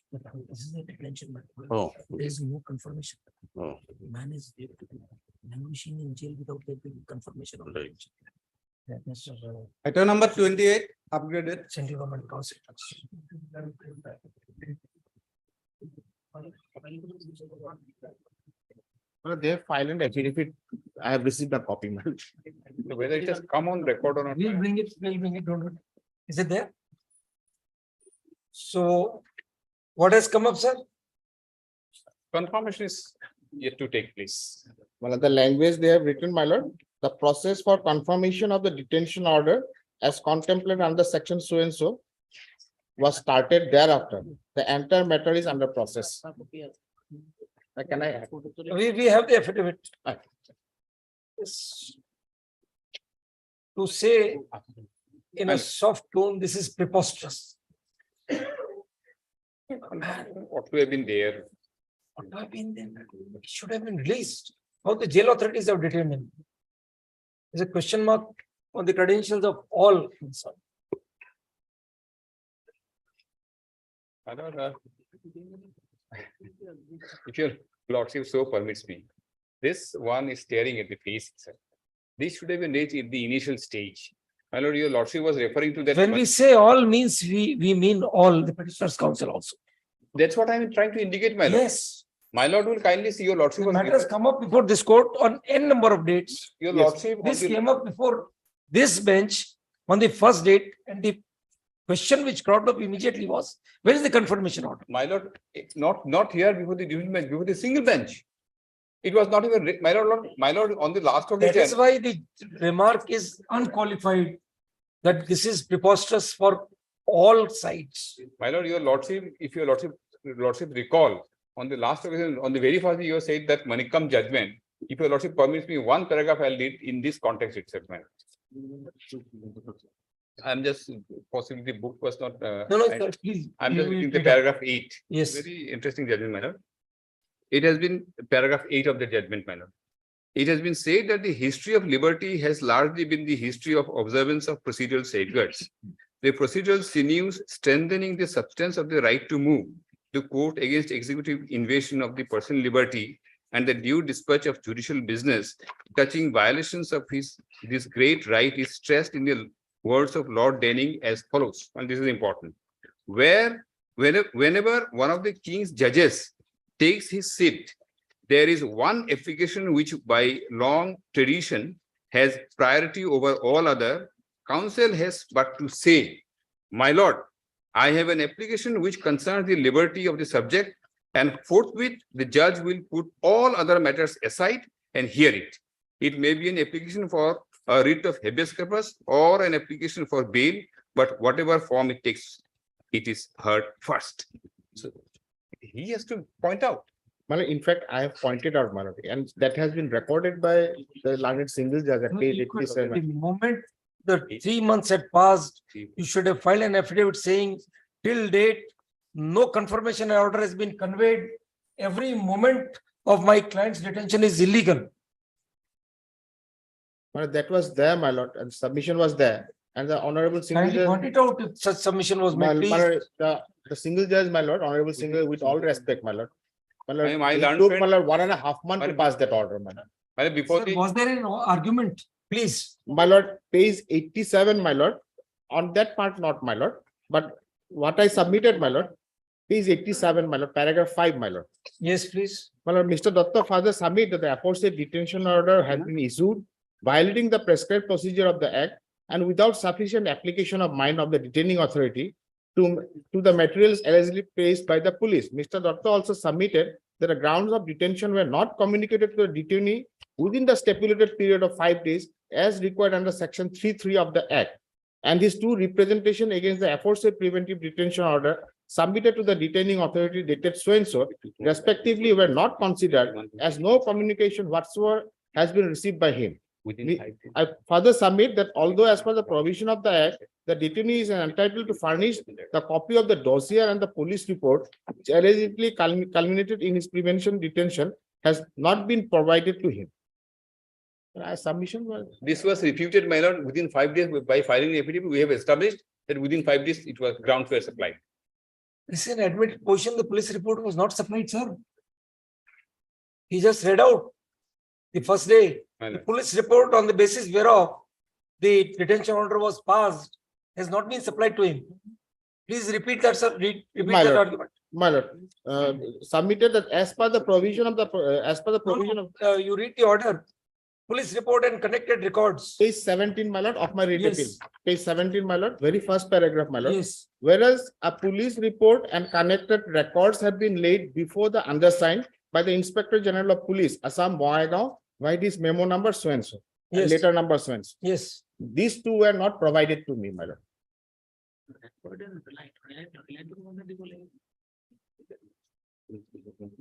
this is a detention matter. Oh, There is no confirmation. oh, Man is languishing in jail without getting confirmation of Right. detention. That Mr. Item number 28, upgraded. Central Government Council. Well, they have filed an affidavit. I have received a copy. Whether it has come on record or not. We'll bring it, don't worry. Is it there? So what has come up, sir? Confirmation is yet to take place. Well, the language they have written, my lord, the process for confirmation of the detention order as contemplated under section so and so was started thereafter. The entire matter is under process. Can I? We have the affidavit. Yes. To say in a soft tone, this is preposterous. What to have been there? What have been there? It should have been released. How the jail authorities have detained him. There's a question mark on the credentials of all concerned. If your lordship so permits me, this one is staring at the face itself. This should have been raised in the initial stage. My lord, your lordship was referring to that. When we say all means, we mean all, the petitioners council also. That's what I am trying to indicate, my lord. Yes. My lord will kindly see your lordship. The was matter has come up before this court on n number of dates. Your Yes. lordship. This came up before this bench on the first date, and the question which cropped up immediately was, where is the confirmation order? My lord, not here before the division bench, before the single bench. It was not even, my lord, on the last of the. That is why the remark is unqualified, that this is preposterous for all sides. My lord, your lordship, if your lordship recall, on the last occasion, on the very first day, you said that Manikam judgment, if your lordship permits me, one paragraph I'll read in this context itself, man. I'm just, possibly the book was not. No, sir, please. I'm just You reading will the take up. paragraph 8. Yes. Very interesting judgment, my lord. It has been paragraph 8 of the judgment, my lord. It has been said that the history of liberty has largely been the history of observance of procedural safeguards. The procedural sinews strengthening the substance of the right to move, the court against executive invasion of the personal liberty, and the due dispatch of judicial business touching violations of this great right is stressed in the words of Lord Denning as follows, and this is important. Whenever one of the king's judges takes his seat, there is one application which by long tradition has priority over all other. Counsel has but to say, my lord, I have an application which concerns the liberty of the subject, and forthwith the judge will put all other matters aside and hear it. It may be an application for a writ of habeas corpus or an application for bail, but whatever form it takes, it is heard first. So he has to point out. In fact, I have pointed out, my lord, and that has been recorded by the learned single judge at page The 87. moment the 3 months had passed, you should have filed an affidavit saying, till date, no confirmation order has been conveyed. Every moment of my client's detention is illegal. But that was there, my lord, and submission was there. And the honorable single Kindly judge. point it out if such submission was My made, please. lord, the single judge, my lord, honorable single, with all respect, my lord. My lord, My it learned took, friend- my lord, 1.5 months to pass that order, my lord. Well, before Sir, the was there an argument? Please. My lord, page 87, my lord, on that part, not my lord, but what I submitted, my lord, page 87, my lord, paragraph 5, my lord. Yes, please. My lord, Mr. Datta further submit that the aforesaid detention order has been issued violating the prescribed procedure of the act and without sufficient application of mind of the detaining authority to the materials allegedly placed by the police. Mr. Datta also submitted that the grounds of detention were not communicated to the detainee within the stipulated period of 5 days as required under section 3(3) of the act. And his two representation against the aforesaid preventive detention order submitted to the detaining authority dated so and so respectively were not considered as no communication whatsoever has been received by him. Within 5 days. I further submit that although as per the provision of the act, the detainee is entitled to furnish the copy of the dossier and the police report which allegedly culminated in his prevention detention has not been provided to him. Submission was. This was refuted, my lord, within 5 days by filing the affidavit. We have established that within 5 days it was grounds were supplied. This is an admitted portion. The police report was not supplied, sir. He just read out the first day. My The lord. police report on the basis whereof the detention order was passed has not been supplied to him. Please repeat that, sir. Repeat My that lord. argument. My lord, submitted that as per the provision of the, as per the provision of You read the order. Police report and connected records. page 17, my lord, of my writ appeal. Yes. Page 17, my lord, very first paragraph, my lord. Yes. Whereas a police report and connected records have been laid before the undersigned by the Inspector General of Police, Assam, Boyagaon, by this memo number so and so, and Yes. letter number so and so. Yes. These two were not provided to me, my lord.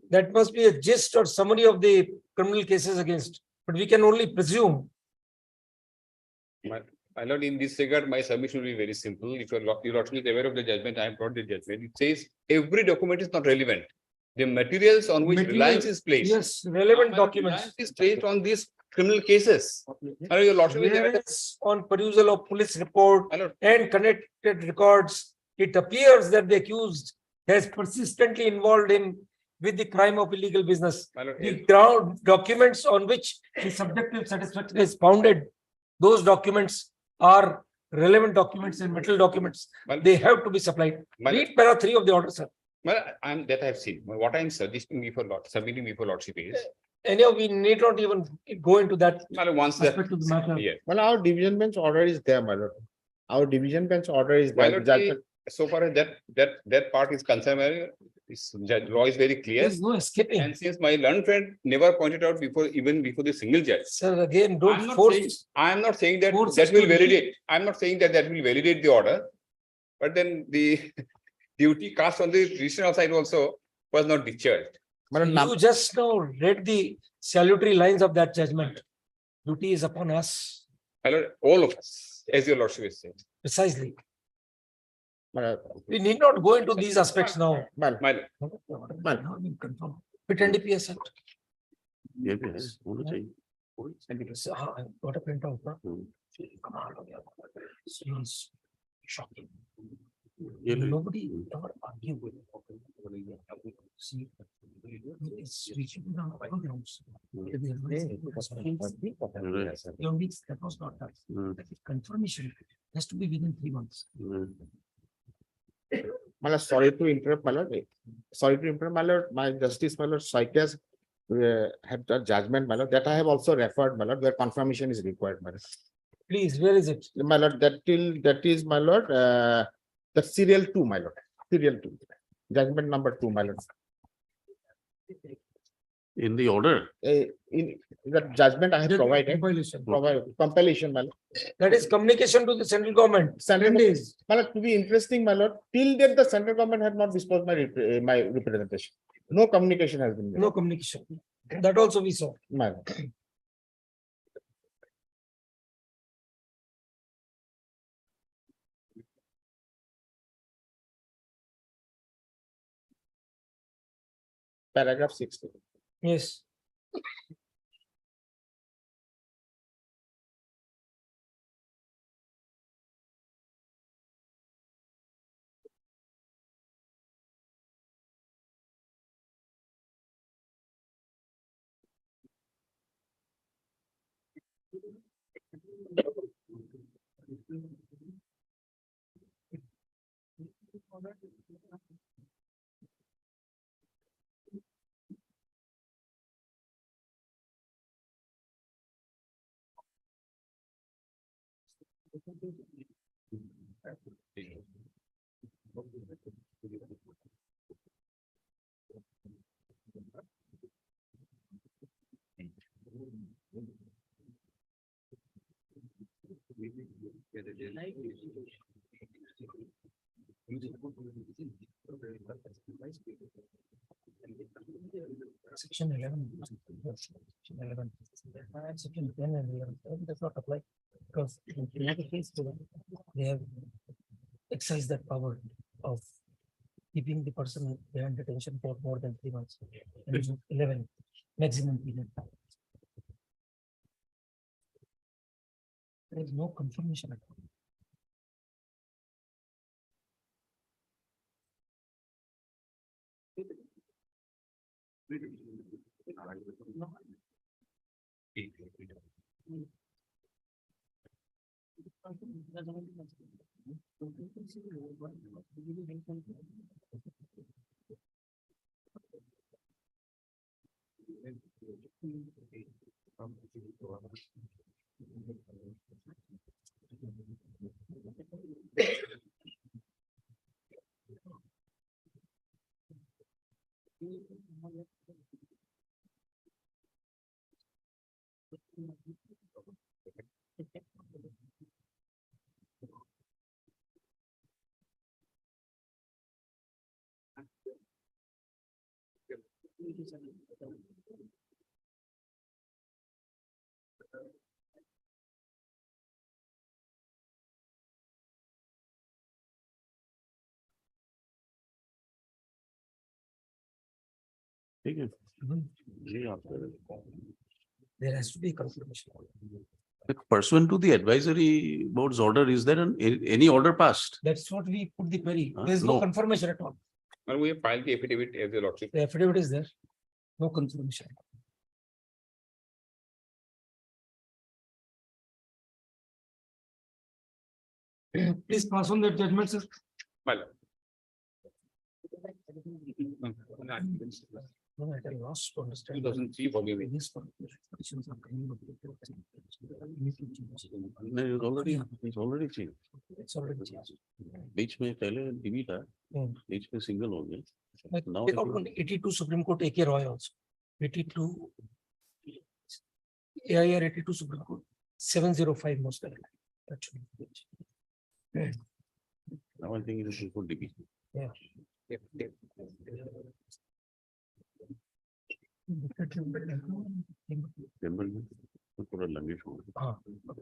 That must be a gist or summary of the criminal cases against, but we can only presume. My lord, in this regard, my submission will be very simple. If your lordship is aware of the judgment, I have brought the judgment. It says every document is not relevant. The materials on which reliance is placed. Yes, relevant My documents. reliance is placed on these criminal cases. My lord, your lordship is aware that- Whereas on perusal of police report My lord, and connected records, it appears that the accused has persistently involved him with the crime of illegal business. my lord, The ground documents on which the subjective satisfaction is founded, those documents are relevant documents and material documents. my- They have to be supplied. my lord, Read para 3 of the order, sir. my lord, that I have seen. What I am suggesting before submitting before lordship is, Anyhow, we need not even go into that my lord, once that, aspect of the matter. yeah. Well, our division bench order is there, my lord. Our division bench order is My there. lord, Judgment- so far as that part is concerned, my lord, law is very clear. There is no escaping. And since my learned friend never pointed out before, even before the single judge. Sir, again, I'm don't not force. saying, I'm not saying that force that us will to read. validate, I'm not saying that will validate the order. But then the duty cast on the judicial side also was not discharged. my lord, You just now read the salutary lines of that judgment. Duty is upon us. My lord, all of us, as your lordship is saying. Precisely. my lord, We need not go into these aspects now. my lord. My lord, Fit NDPS Act. ये भी है, होना चाहिए। So, I got a print out. Hmm. Kamal ho gaya. It's shocking. ये ले- Nobody ever argued with. See, it's reaching down all grounds. Hmm. That was not done. Hmm. That is confirmation has to be within 3 months. Hmm. My lord, sorry to interrupt, my lord. Sorry to interrupt, my lord. My justice, my lord, Cycas have the judgment, my lord, that I have also referred, my lord, where confirmation is required, my lord. Please, where is it? My lord, that is, my lord, the serial 2, my lord, serial 2, judgment number 2, my lord. In the order, In the judgment I have provided, compilation, my lord. That is communication to the central government. Central 10 days. My lord, to be interesting, my lord, till date the central government had not disposed my representation. No communication has been made. No communication. That also we saw. My lord. Paragraph 60. Yes. Section 11. Section 11. Section 10 and 11 does not apply because in other case they have exercised that power of keeping the person behind detention for more than 3 months. And it's 11 maximum period. There is no confirmation at all. There has to be confirmation. Pursuant to the advisory board's order, is there any order passed? That's what we put the query. Huh? There is no No. confirmation at all. And we have filed the affidavit as a lordship. The affidavit is there. No confirmation. Please pass on that judgment, sir. My lord. No, I can lost to understand. 2003 volume. These conditions are coming up with- Need to change. No, it's already changed. It's already changed. बीच में पहले DB था, Hmm. बीच में single हो गया. Like, Now take it out is- one 82 Supreme Court AK Roy also. 82 AIR 82 Supreme Court 705 most likely. That should be it. Now I think it is for DB. Yeah. Temple में तो पूरा language हो गया. हाँ,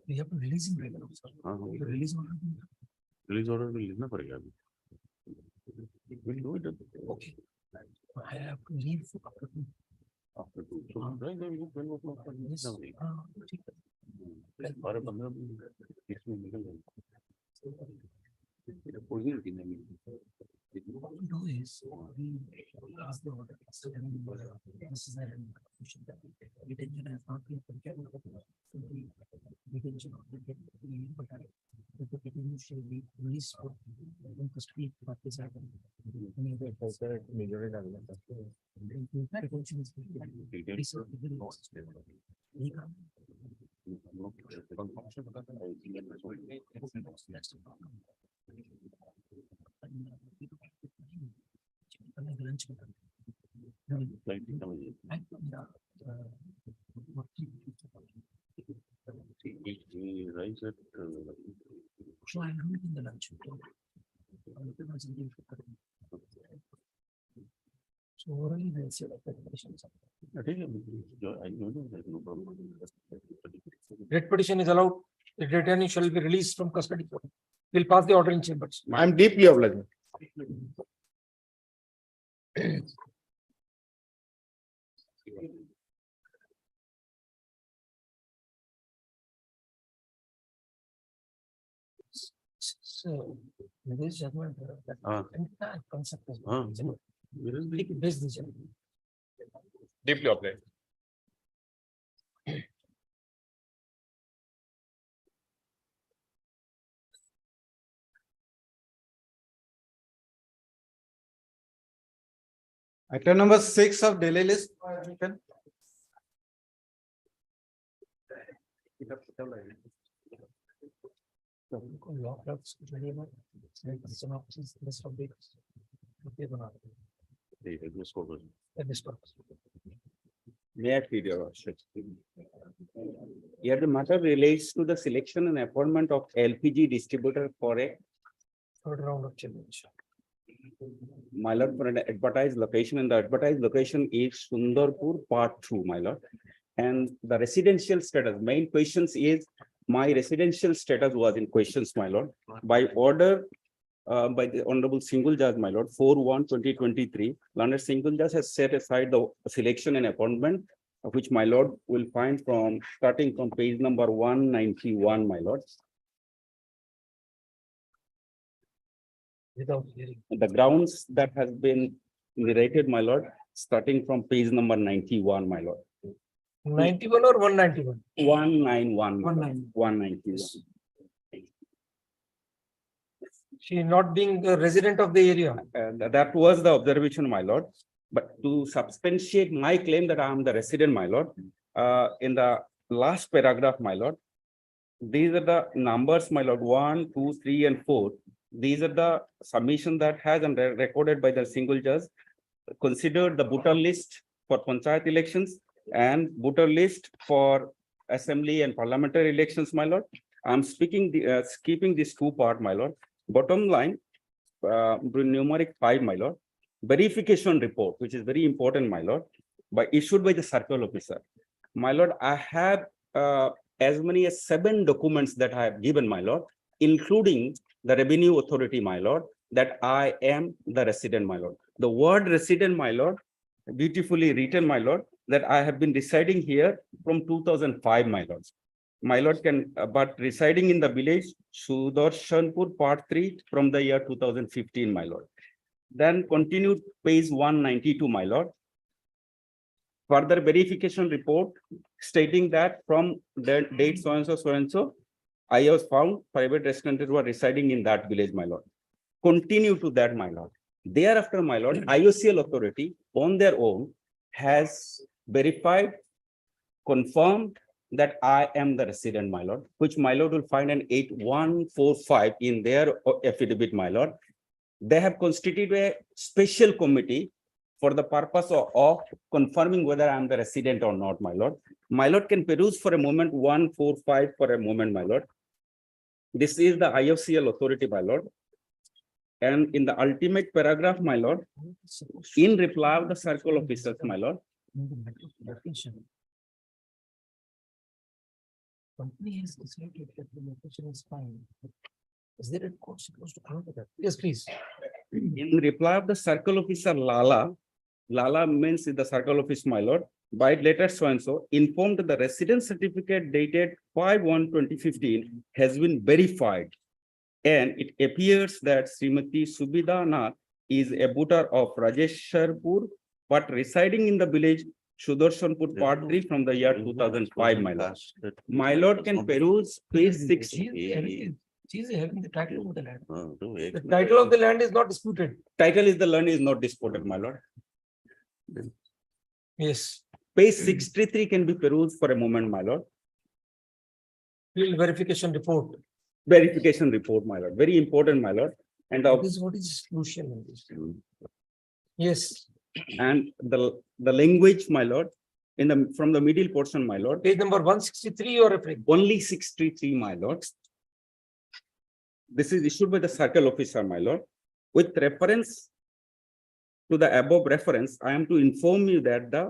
we have to release him right now, sir. हाँ, हाँ. The release order. Release order will लिखना पड़ेगा अभी. We'll do it Okay. I have to leave after 2. after 2. So right now you 12 o'clock पर Yes. निकलना पड़ेगा. हाँ, ठीक है. 12-15 मिनट इसमें निकल जाएगा. Position की नहीं. What we do is we ask the order. Necessary detention has not been compared with the detention of the but the detention shall be released for in custody parties are any other detention is released of the release. That's the problem. Lunch. We rise at So I'll do it in the lunch. So orally they'll say like the conditions. I know there's no problem. Writ petition is allowed. The detainee shall be released from custody. We'll pass the order in chambers. I'm deeply obliged. So this judgment that entire concept is based this judgment. Deeply obliged. Item number 6 of daily list. Law clerks, some offices, list of dates. Okay, bana. That is purpose. May I plead your worship? Here the matter relates to the selection and appointment of LPG distributor for a Third round of challenge. My lord, for an advertised location, and the advertised location is Sundarpur Part 2, my lord. And the residential status, main questions is, my residential status was in questions, my lord, by order by the Honorable Single Judge, my lord, 4/1/2023. Learned Single Judge has set aside the selection and appointment, of which my lord will find from starting from page number 191, my lord. Without hearing. The grounds that has been narrated, my lord, starting from page number 91, my lord. 91 or 191? 191. 191. 191. She not being a resident of the area. And that was the observation, my lord. But to substantiate my claim that I am the resident, my lord, in the last paragraph, my lord, these are the numbers, my lord, 1, 2, 3, and 4. These are the submission that has and recorded by the single judge. Consider the voter list for panchayat elections and voter list for assembly and parliamentary elections, my lord. I'm speaking the skipping this two part, my lord. Bottom line, numeric 5, my lord. Verification report, which is very important, my lord, issued by the circle officer. My lord, I have as many as 7 documents that I have given, my lord, including the revenue authority, my lord, that I am the resident, my lord. The word resident, my lord, beautifully written, my lord, that I have been residing here from 2005, my lord. My lord can, but residing in the village Sudarshanpur Part 3 from the year 2015, my lord. Then continued page 192, my lord. Further verification report stating that from the date so and so, I was found private residents were residing in that village, my lord. Continue to that, my lord. Thereafter, my lord, IOCL authority on their own has verified, confirmed that I am the resident, my lord, which my lord will find an 8145 in their affidavit, my lord. They have constituted a special committee for the purpose of confirming whether I am the resident or not, my lord. My lord can peruse for a moment 145 for a moment, my lord. This is the IOCL authority, my lord. And in the ultimate paragraph, my lord, in reply of the circle officers, my lord. Company has decided that the location is fine. Is there a court supposed to counter that? Yes, please. In reply of the circle officer Lala, Lala means the circle office, my lord, by letter so and so, informed the residence certificate dated 5/1/2015 has been verified. And it appears that Srimati Subida Nath is a voter of Rajesharpur, but residing in the village Sudarshanpur Part 3 from the year 2005, my lord. My lord can peruse page 6. She is having the title of the land. The title of the land is not disputed. Title is the land is not disputed, my lord. Yes. Page 63 can be perused for a moment, my lord. Field verification report. Verification report, my lord. Very important, my lord. And This is what is crucial in this. Yes. And the language, my lord, in the from the middle portion, my lord. Page number 163 you are referring. Only 63, my lord. This is issued by the circle officer, my lord. With reference to the above reference, I am to inform you that the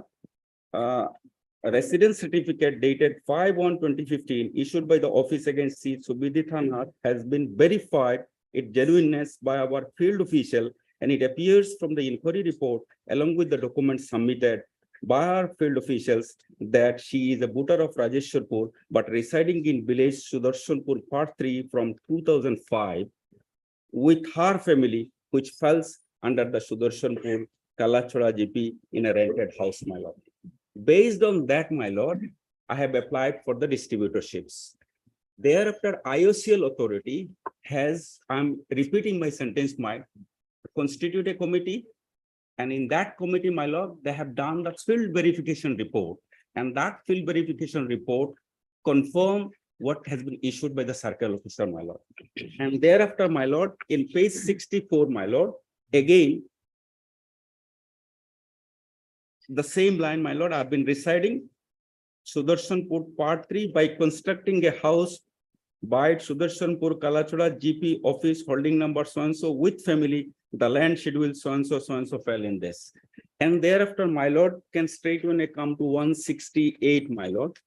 residence certificate dated 5/1/2015 issued by the office against C. Subiditha Nath has been verified its genuineness by our field official, and it appears from the inquiry report along with the documents submitted by our field officials that she is a voter of Rajesharpur but residing in village Sudarshanpur Part 3 from 2005 with her family, which falls under the Sudarshanpur Kalachora GP in a rented house, my lord. Based on that, my lord, I have applied for the distributorships. Thereafter, IOCL authority has, I'm repeating my sentence, constitute a committee. And in that committee, my lord, they have done the field verification report. And that field verification report confirm what has been issued by the circle officer, my lord. And thereafter, my lord, in page 64, my lord, again, the same line, my lord, I've been residing Sudarshanpur Part 3 by constructing a house by Sudarshanpur Kalachura GP office holding number so and so with family, the land schedule so and so fell in this. And thereafter, my lord, can straightway come to 168, my lord.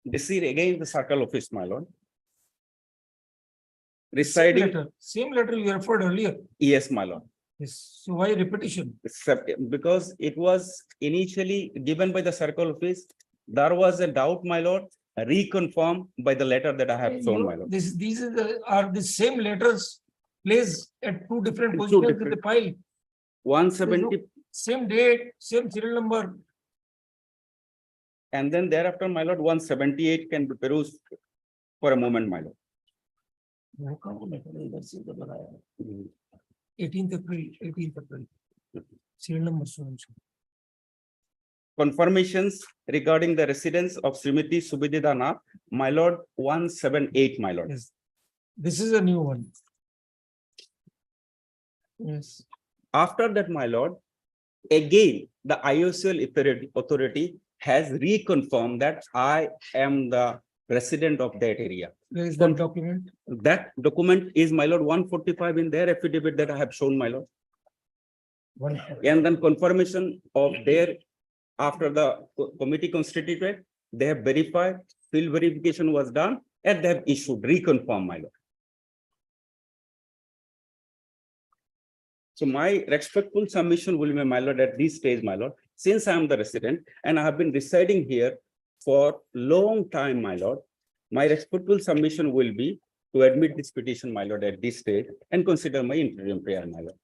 This is again the circle office, my lord. Residing, Same letter you referred earlier. yes, my lord. Yes. So why repetition? Because it was initially given by the circle office, there was a doubt, my lord, reconfirmed by the letter that I have shown, my lord. These are the same letters placed at two different Two positions in different- the pile. 170, Same date, same serial number. and then thereafter, my lord, 178 can be perused for a moment, my lord. 18th April. Serial number so and so. Confirmations regarding the residence of Srimati Subidita Nath, my lord, 178, my lord. Yes. This is a new one. Yes. After that, my lord, again, the IOCL authority has reconfirmed that I am the resident of that area. Where is that document? That document is, my lord, 145 in their affidavit that I have shown, my lord. And then confirmation of their, after the committee constituted, they have verified, field verification was done, and they have issued, reconfirm, my lord. So my respectful submission will be, my lord, at this stage, my lord, since I am the resident and I have been residing here for long time, my lord, my respectful submission will be to admit this petition, my lord, at this stage and consider my interim prayer, my lord.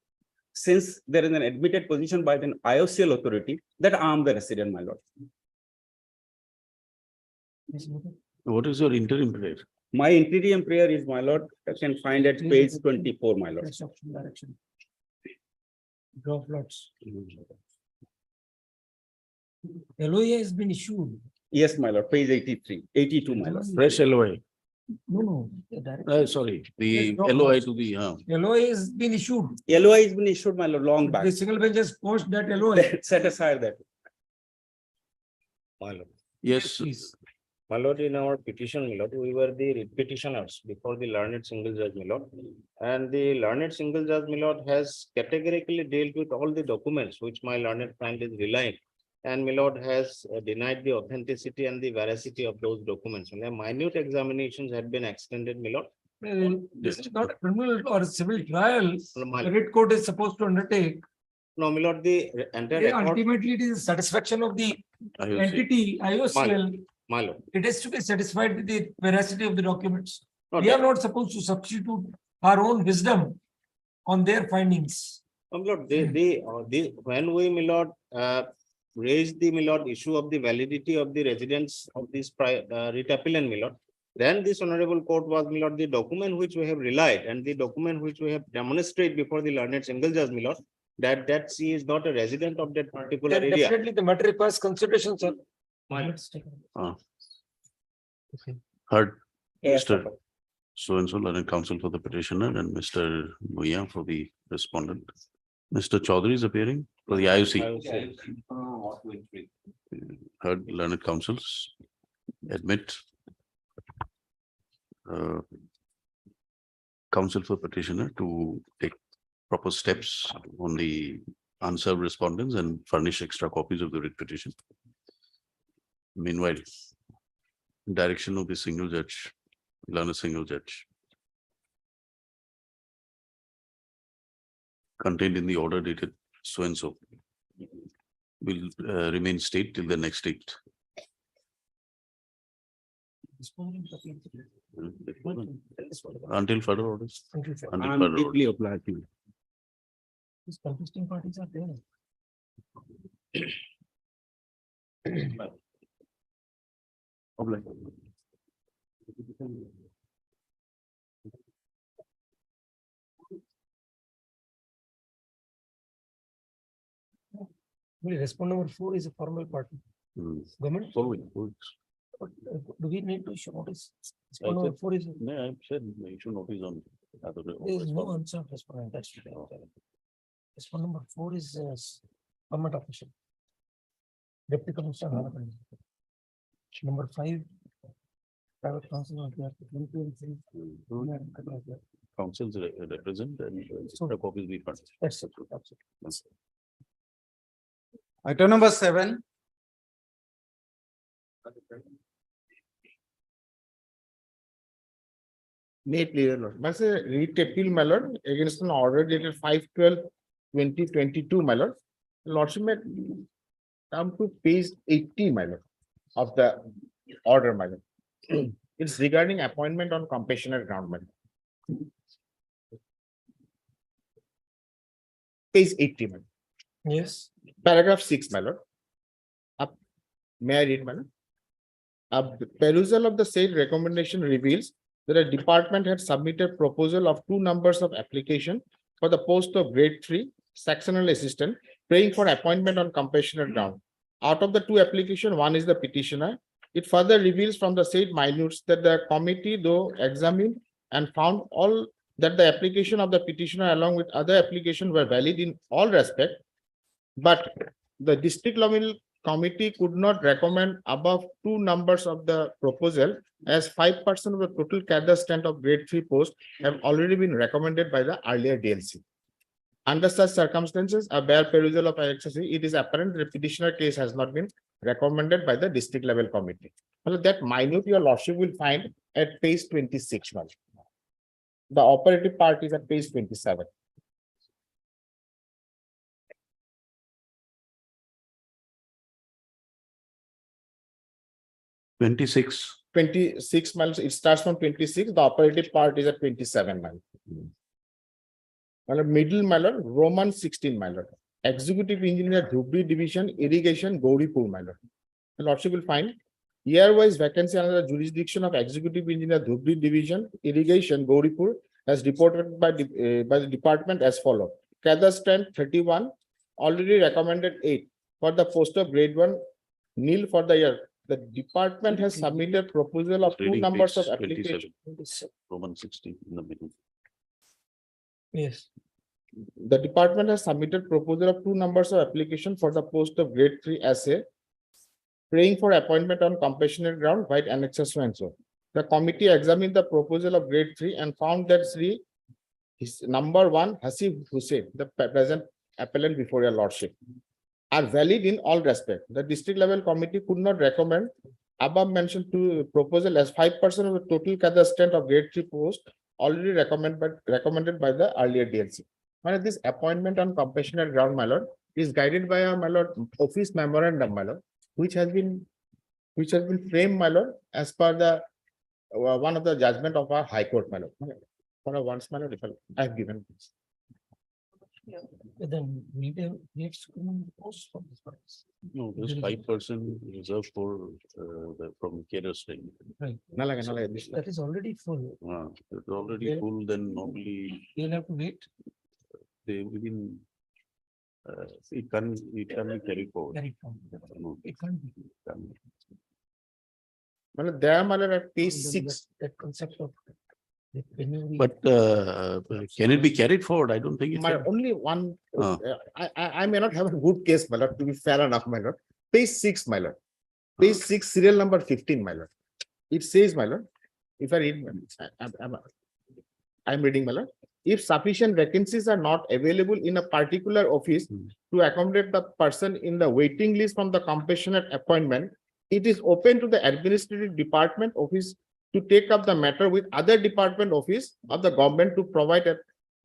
Since there is an admitted position by the IOCL authority that I am the resident, my lord. What is your interim prayer? My interim prayer is, my lord, I can find at page 24, my lord. Direction. Draw plots. LOA has been issued. Yes, my lord, page 83, 82, my lord. Fresh LOI. No. The direction. Sorry, the Yes, no, LOI no. to the, LOA has been issued. LOI has been issued, my lord, long back. The single bench has posted that LOA. Set aside that. My lord. yes, Please. My lord, in our petition, my lord, we were the petitioners before the learned single judge, my lord. And the learned single judge, my lord, has categorically dealt with all the documents which my learned friend is relying. And my lord has denied the authenticity and the veracity of those documents. And minute examinations had been extended, my lord. This is not a criminal or a civil trial. My The writ court is supposed to undertake. No, my lord, the entire record, Ultimately, it is the satisfaction of the IOC. entity, IOCL. my lord. It has to be satisfied with the veracity of the documents. No, We are not supposed to substitute our own wisdom on their findings. My lord, when we, my lord, raised the, my lord, issue of the validity of the residence of this writ appellant, my lord, then this honorable court was, my lord, the document which we have relied and the document which we have demonstrated before the learned single judge, my lord, that she is not a resident of that particular Then area. definitely the matter requires consideration, sir. Heard, Yes, Mr. So-and-so, learned counsel for the petitioner and Mr. Bhuya for the respondent. Mr. Chaudhary is appearing for the IOC. Heard, learned counsels, admit. Counsel for petitioner to take proper steps on the unserved respondents and furnish extra copies of the writ petition. Meanwhile, direction of the single judge, learned single judge. Contained in the order dated so and so. Will remain state till the next date. Until further orders. Until I'm further deeply orders. obliged to you. These contesting parties are there. Well, respondent number 4 is a formal party. Government. Following. Do we need to issue notice? Respondent number 4 is. No, I said issue notice on. There is no answer respondent. That's. Respondent number 4 is government official. Deputy Commissioner. Number 5. Private counsel. Councils represent and copies be furnished. That's it. That's it. Item number 7. May clear, Lord. Must say writ appeal, my lord, against an order dated 5/12/2022, my lord. Lordship may come to page 80, my lord, of the order, my lord. It's regarding appointment on compassionate ground, my lord. Page 80, my lord. Yes. Paragraph 6, my lord. May I read, my lord? A perusal of the said recommendation reveals that a department had submitted proposal of 2 numbers of application for the post of grade 3 sectional assistant, praying for appointment on compassionate ground. Out of the 2 application, one is the petitioner. It further reveals from the said minutes that the committee though examined and found all that the application of the petitioner along with other applications were valid in all respect, but the district level committee could not recommend above 2 numbers of the proposal, as 5% of the total cadre strength of grade 3 post have already been recommended by the earlier DLC. Under such circumstances, a bare perusal of IXC, it is apparent the petitioner case has not been recommended by the district level committee. Well, that minute your lordship will find at page 26. The operative part is at page 27. 26 miles, it starts from 26, the operative part is at 27 miles. Middle mile, Roman 16 mile. Executive engineer, Dhubri division, irrigation, Gauripur mile. The lordship will find year-wise vacancy under the jurisdiction of executive engineer, Dhubri division, irrigation, Gauripur, as reported by the department as follows. Cadre strength 31, already recommended 8 for the post of grade 1, nil for the year. The department has submitted proposal of 2 Reading numbers page of application. 27, Roman 16 in the middle. Yes. The department has submitted proposal of 2 numbers of application for the post of grade 3 SA, praying for appointment on compassionate ground, white annexes so and so. The committee examined the proposal of grade 3 and found that his number 1, Hasib Hussain, the present appellant before your lordship, are valid in all respect. The district level committee could not recommend above mentioned 2 proposal as 5% of the total cadre strength of grade 3 post already recommended by the earlier DLC. This appointment on compassionate ground, my lord, is guided by a my lord office memorandum, my lord, which has been framed, my lord, as per the one of the judgment of our high court, my lord. For a once, my lord, I have given this. Then we need to come in the post for this purpose. No, there's 5% reserved for from cadre strength. Right. So that is already full. It's already full, then normally You'll have to wait. they within it can be carried forward. Carried forward. No, It can't be. Well, there, my lord, at page 6. That concept of. But can it be carried forward? I don't think it My can. only one, I may not have a good case, my lord, to be fair enough, my lord. Page 6, my lord. Page 6, serial number 15, my lord. It says, my lord, if I read, I'm reading, my lord. If sufficient vacancies are not available in a particular office to accommodate the person in the waiting list from the compassionate appointment, it is open to the administrative department office to take up the matter with other department office of the government to provide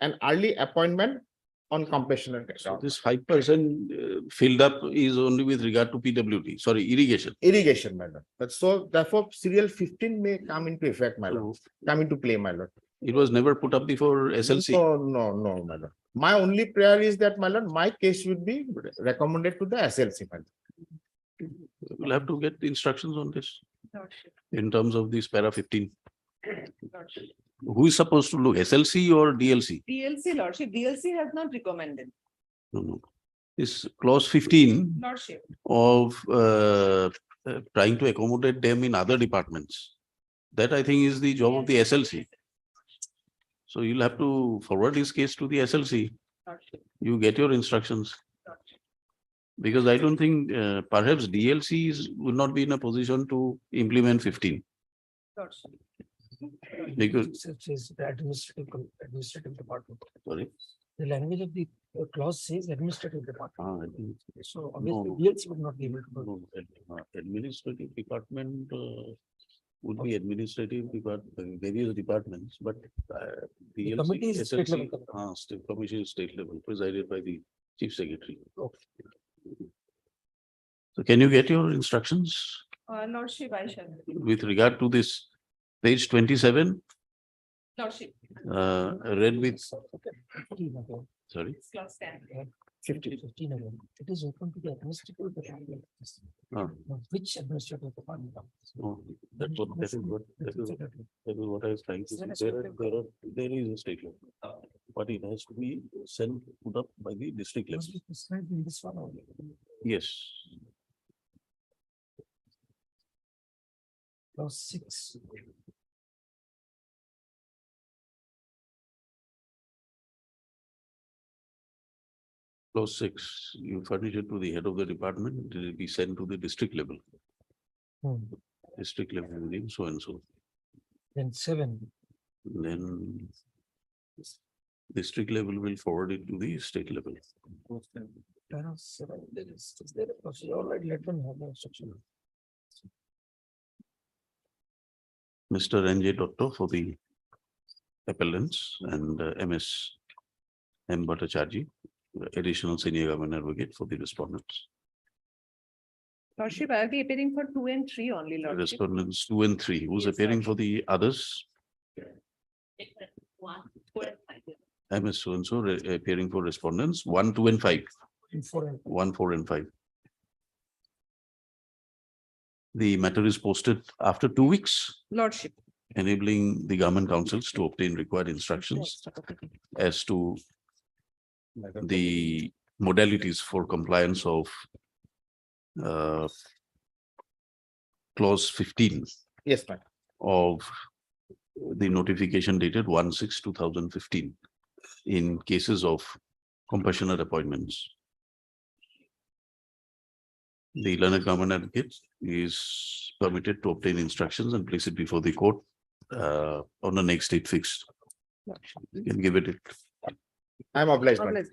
an early appointment on compassionate ground. This 5% filled up is only with regard to PWD, sorry, irrigation. Irrigation, my lord. But so therefore, serial 15 may come into effect, my lord. Come into play, my lord. It was never put up before SLC. No, my lord. My only prayer is that, my lord, my case should be recommended to the SLC, my lord. We'll have to get instructions on this in terms of this para 15. Who is supposed to look, SLC or DLC? DLC, lordship. DLC has not recommended. No. This clause 15 Lordship. of trying to accommodate them in other departments. That I think is the job of the SLC. So you'll have to forward this case to the SLC. You get your instructions. Because I don't think perhaps DLCs would not be in a position to implement 15. Because It says the administrative department. sorry. The language of the clause says administrative department. I think So obviously no. DLC would not be able to. do it. Administrative department would be administrative various departments, but The committee is state SLC, level. state commission is state level presided by the chief secretary. Okay. So can you get your instructions Lordship, I shall. with regard to this page 27, Lordship. read with, 15 again. sorry, It's clause 10. 15 again. It is open to the administrative department. Ah. Now, which administrative department? oh, that is what I was trying to say. There is a state level, but it has to be put up by the district level. Must be prescribed in this one only. Yes. Clause 6. Clause 6, you furnish it to the head of the department, it will be sent to the district level. District level within so and so. Then 7. Then district level will forward it to the state level. Paragraph 7. Is there a procedure? All right, let them have the instruction. Mr. N.J. Dotto for the appellants and MS M. Bhattacharjee, additional senior government advocate for the respondents. Lordship, I'll be appearing for 2 and 3 only, Lordship. Respondents 2 and 3, who's Yes, appearing for the others? 1, 4 and 5. MS so and so appearing for respondents 1, 2 and 5. 1, 4 and 5. The matter is posted after 2 weeks, Lordship. enabling the government councils to obtain required instructions as to the modalities for compliance of clause 15 Yes, ma'am. of the notification dated 1/6/2015 in cases of compassionate appointments. The learned government advocate is permitted to obtain instructions and place it before the court on the next date fixed. You can give it. I'm obliged, ma'am. Obliged.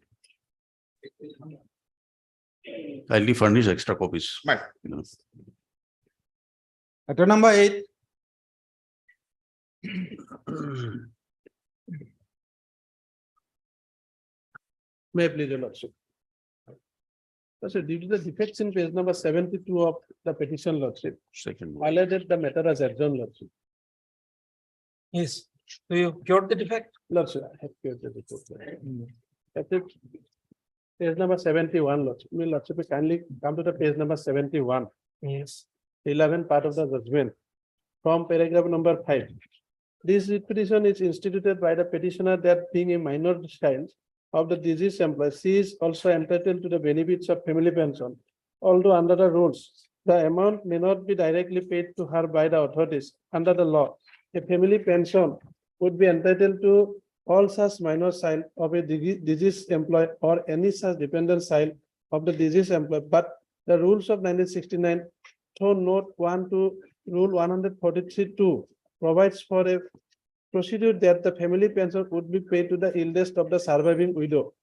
Kindly furnish extra copies. Ma'am. You know. Matter number 8. May I please, your lordship? So due to the defects in page number 72 of the petition, lordship, Second one. highlighted the matter as adjourned, lordship. Yes. So you cured the defect? Lordship, I have cured the defect. That's it. Page number 71, lordship. May lordship kindly come to the page number 71. Yes. 11 part of the judgment from paragraph number 5. This petition is instituted by the petitioner that being a minor child of the deceased employee, she is also entitled to the benefits of family pension. Although under the rules, the amount may not be directly paid to her by the authorities. Under the law, a family pension would be entitled to all such minor child of a deceased employee or any such dependent child of the deceased employee. But the rules of 1969, through note 1 to rule 143(2) provides for a procedure that the family pension would be paid to the eldest of the surviving widow.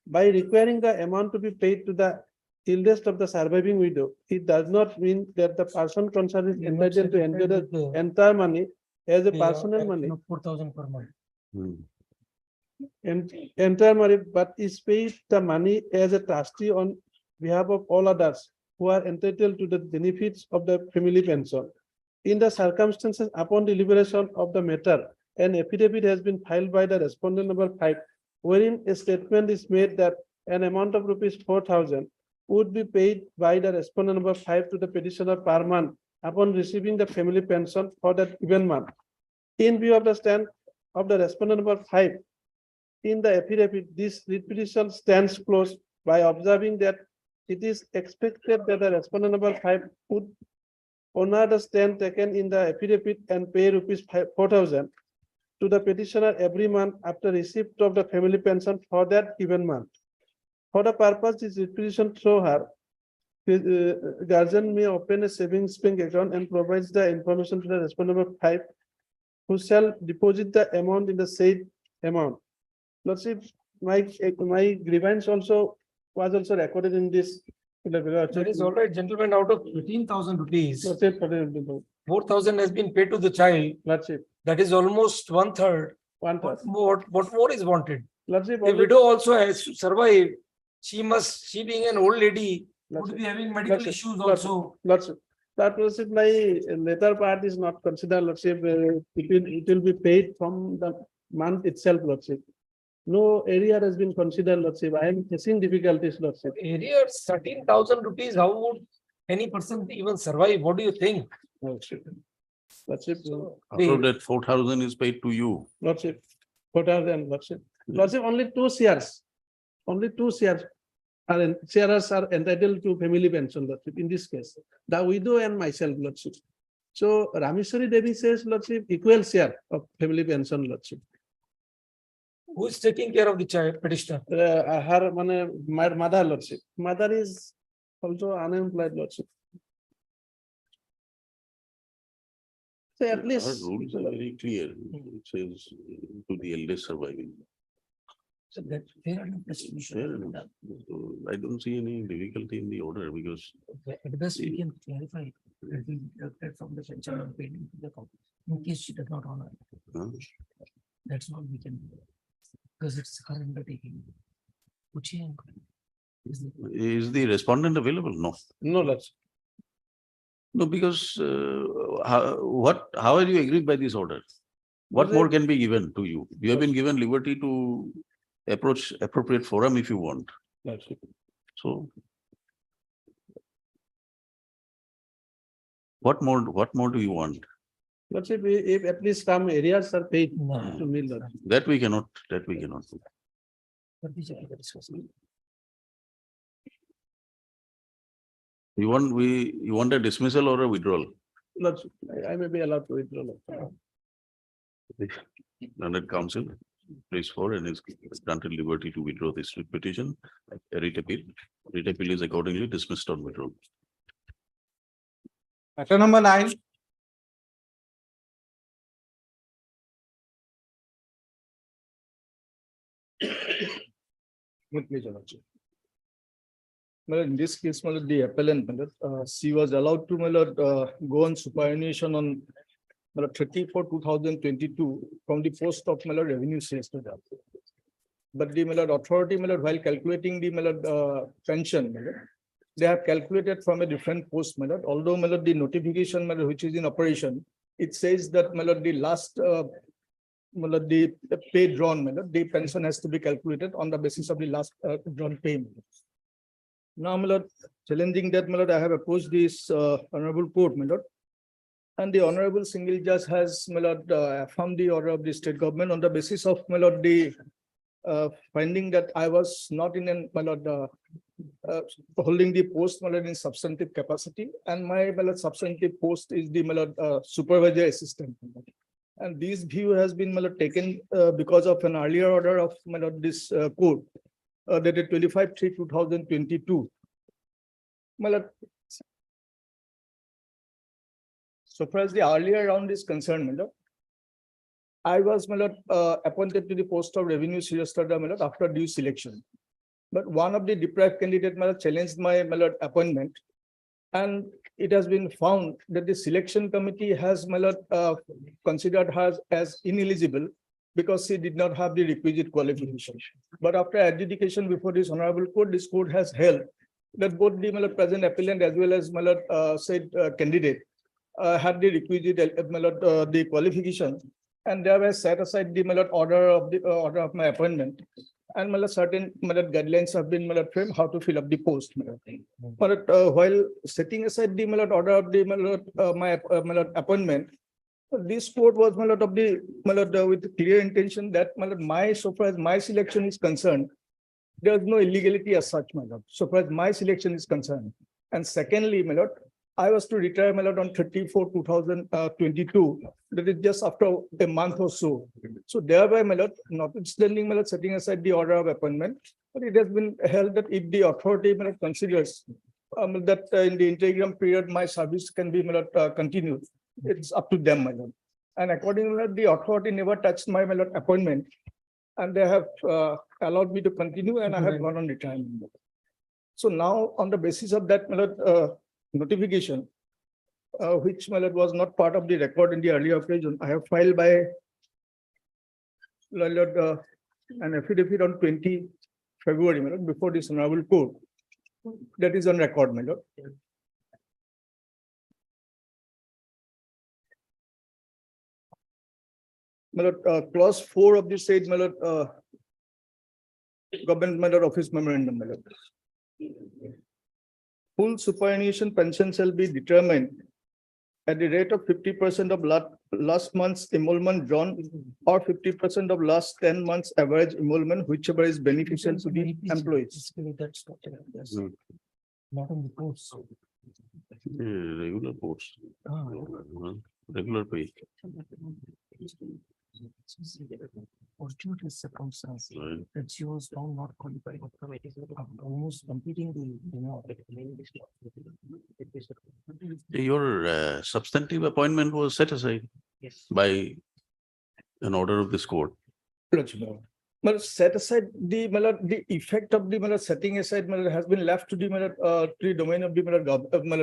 By requiring the amount to be paid to the eldest of the surviving widow, it does not mean that the person concerned is entitled to enjoy the entire money as a personal money. 4,000 per month. And entire money, but is paid the money as a trustee on behalf of all others who are entitled to the benefits of the family pension. In the circumstances upon deliberation of the matter, an affidavit has been filed by the respondent number 5, wherein a statement is made that an amount of rupees 4,000 would be paid by the respondent number 5 to the petitioner per month upon receiving the family pension for that given month. In view of the stand of the respondent number 5, in the affidavit, this petition stands close by observing that it is expected that the respondent number 5 would honor the stand taken in the affidavit and pay rupees 4,000 to the petitioner every month after receipt of the family pension for that given month. For the purpose this petition show her Guardian may open a savings bank account and provides the information to the respondent number 5, who shall deposit the amount in the said amount. Lordship, my grievance also was also recorded in this. That is all right, gentlemen, out of 15,000 rupees, Lordship, 4,000 has been paid to the child. Lordship, That is almost 1/3. one-third. What more is wanted? Lordship, A widow also has to survive. She being an old lady, would be having medical Lordship, issues Lordship, also. Lordship, that was if my later part is not considered, Lordship, it will be paid from the month itself, Lordship. No area has been considered, Lordship. I am facing difficulties, Lordship. Area 13,000 rupees, how would any person even survive? What do you think? Lordship, Out of that 4,000 is paid to you. Lordship, 4,000, Lordship. Lordship, only 2 shares. Only 2 shares. Sharers are entitled to family pension, Lordship, in this case. The widow and myself, Lordship. So Rameshwari Devi says, Lordship, equal share of family pension, Lordship. Who is taking care of the child petitioner? Her my mother, Lordship. Mother is also unemployed, Lordship. So at Our least. rules are very clear. It says to the eldest surviving. So that fair and Fair enough. So I don't see any difficulty in the order because at best we can clarify that we deducted from the pension and paid into the account in case she does not honor. That's all we can do. Because it's her undertaking. is the respondent available? No. No, Lordship. No, because how are you agreed by this order? What more can be given to you? You have been given liberty to approach appropriate forum if you want. Lordship. So what more do you want? Lordship, if at least some areas are paid to me, Lordship. That we cannot do. You want a dismissal or a withdrawal? Lordship, I may be allowed to withdraw. Learned counsel, please for and is granted liberty to withdraw this petition. Writ appeal. Writ appeal is accordingly dismissed on withdrawal. Matter number 9. With pleasure, Lordship. Well, in this case, the appellant, she was allowed to go on superannuation on 30/4/2022 from the post of revenue sales to that. But the authority, while calculating the pension, they have calculated from a different post, although the notification which is in operation, it says that the last the pay drawn, the pension has to be calculated on the basis of the last drawn payment. Now, challenging that, I have approached this honorable court, and the honorable single judge has affirmed the order of the state government on the basis of the finding that I was not in an holding the post in substantive capacity, and my substantive post is the supervisor assistant. And this view has been taken because of an earlier order of this court dated 25/3/2022. So far as the earlier round is concerned, I was appointed to the post of revenue solicitor after due selection. But one of the deprived candidate challenged my appointment, and it has been found that the selection committee has considered her as ineligible because she did not have the requisite qualification. But after adjudication before this honorable court, this court has held that both the present appellant as well as said candidate had the requisite the qualification, and they were set aside the order of my appointment, and certain guidelines have been framed how to fill up the post. But while setting aside the order of the my appointment, this court was of the with clear intention that so far as my selection is concerned, there is no illegality as such, so far as my selection is concerned. And secondly, I was to retire on 30/4/2022. That is just after a month or so. So thereby, notwithstanding setting aside the order of appointment, but it has been held that if the authority considers that in the interim period, my service can be continued. It's up to them, my lord. And accordingly, the authority never touched my appointment. And they have allowed me to continue and I have gone on retirement. So now on the basis of that notification, which was not part of the record in the earlier occasion, I have filed by an affidavit on 20 February, my lord, before this honorable court. That is on record, my lord. Clause 4 of the said government office memorandum. Full superannuation pension shall be determined at the rate of 50% of last month's emolument drawn or 50% of last 10 months average emolument, whichever is beneficial to the employees. Not on the course. Regular posts. Regular pay. Fortuitous circumstance that she was found not qualified almost completing Your substantive appointment was set aside by an order of this court. Well, set aside the effect of the setting aside has been left to the domain of the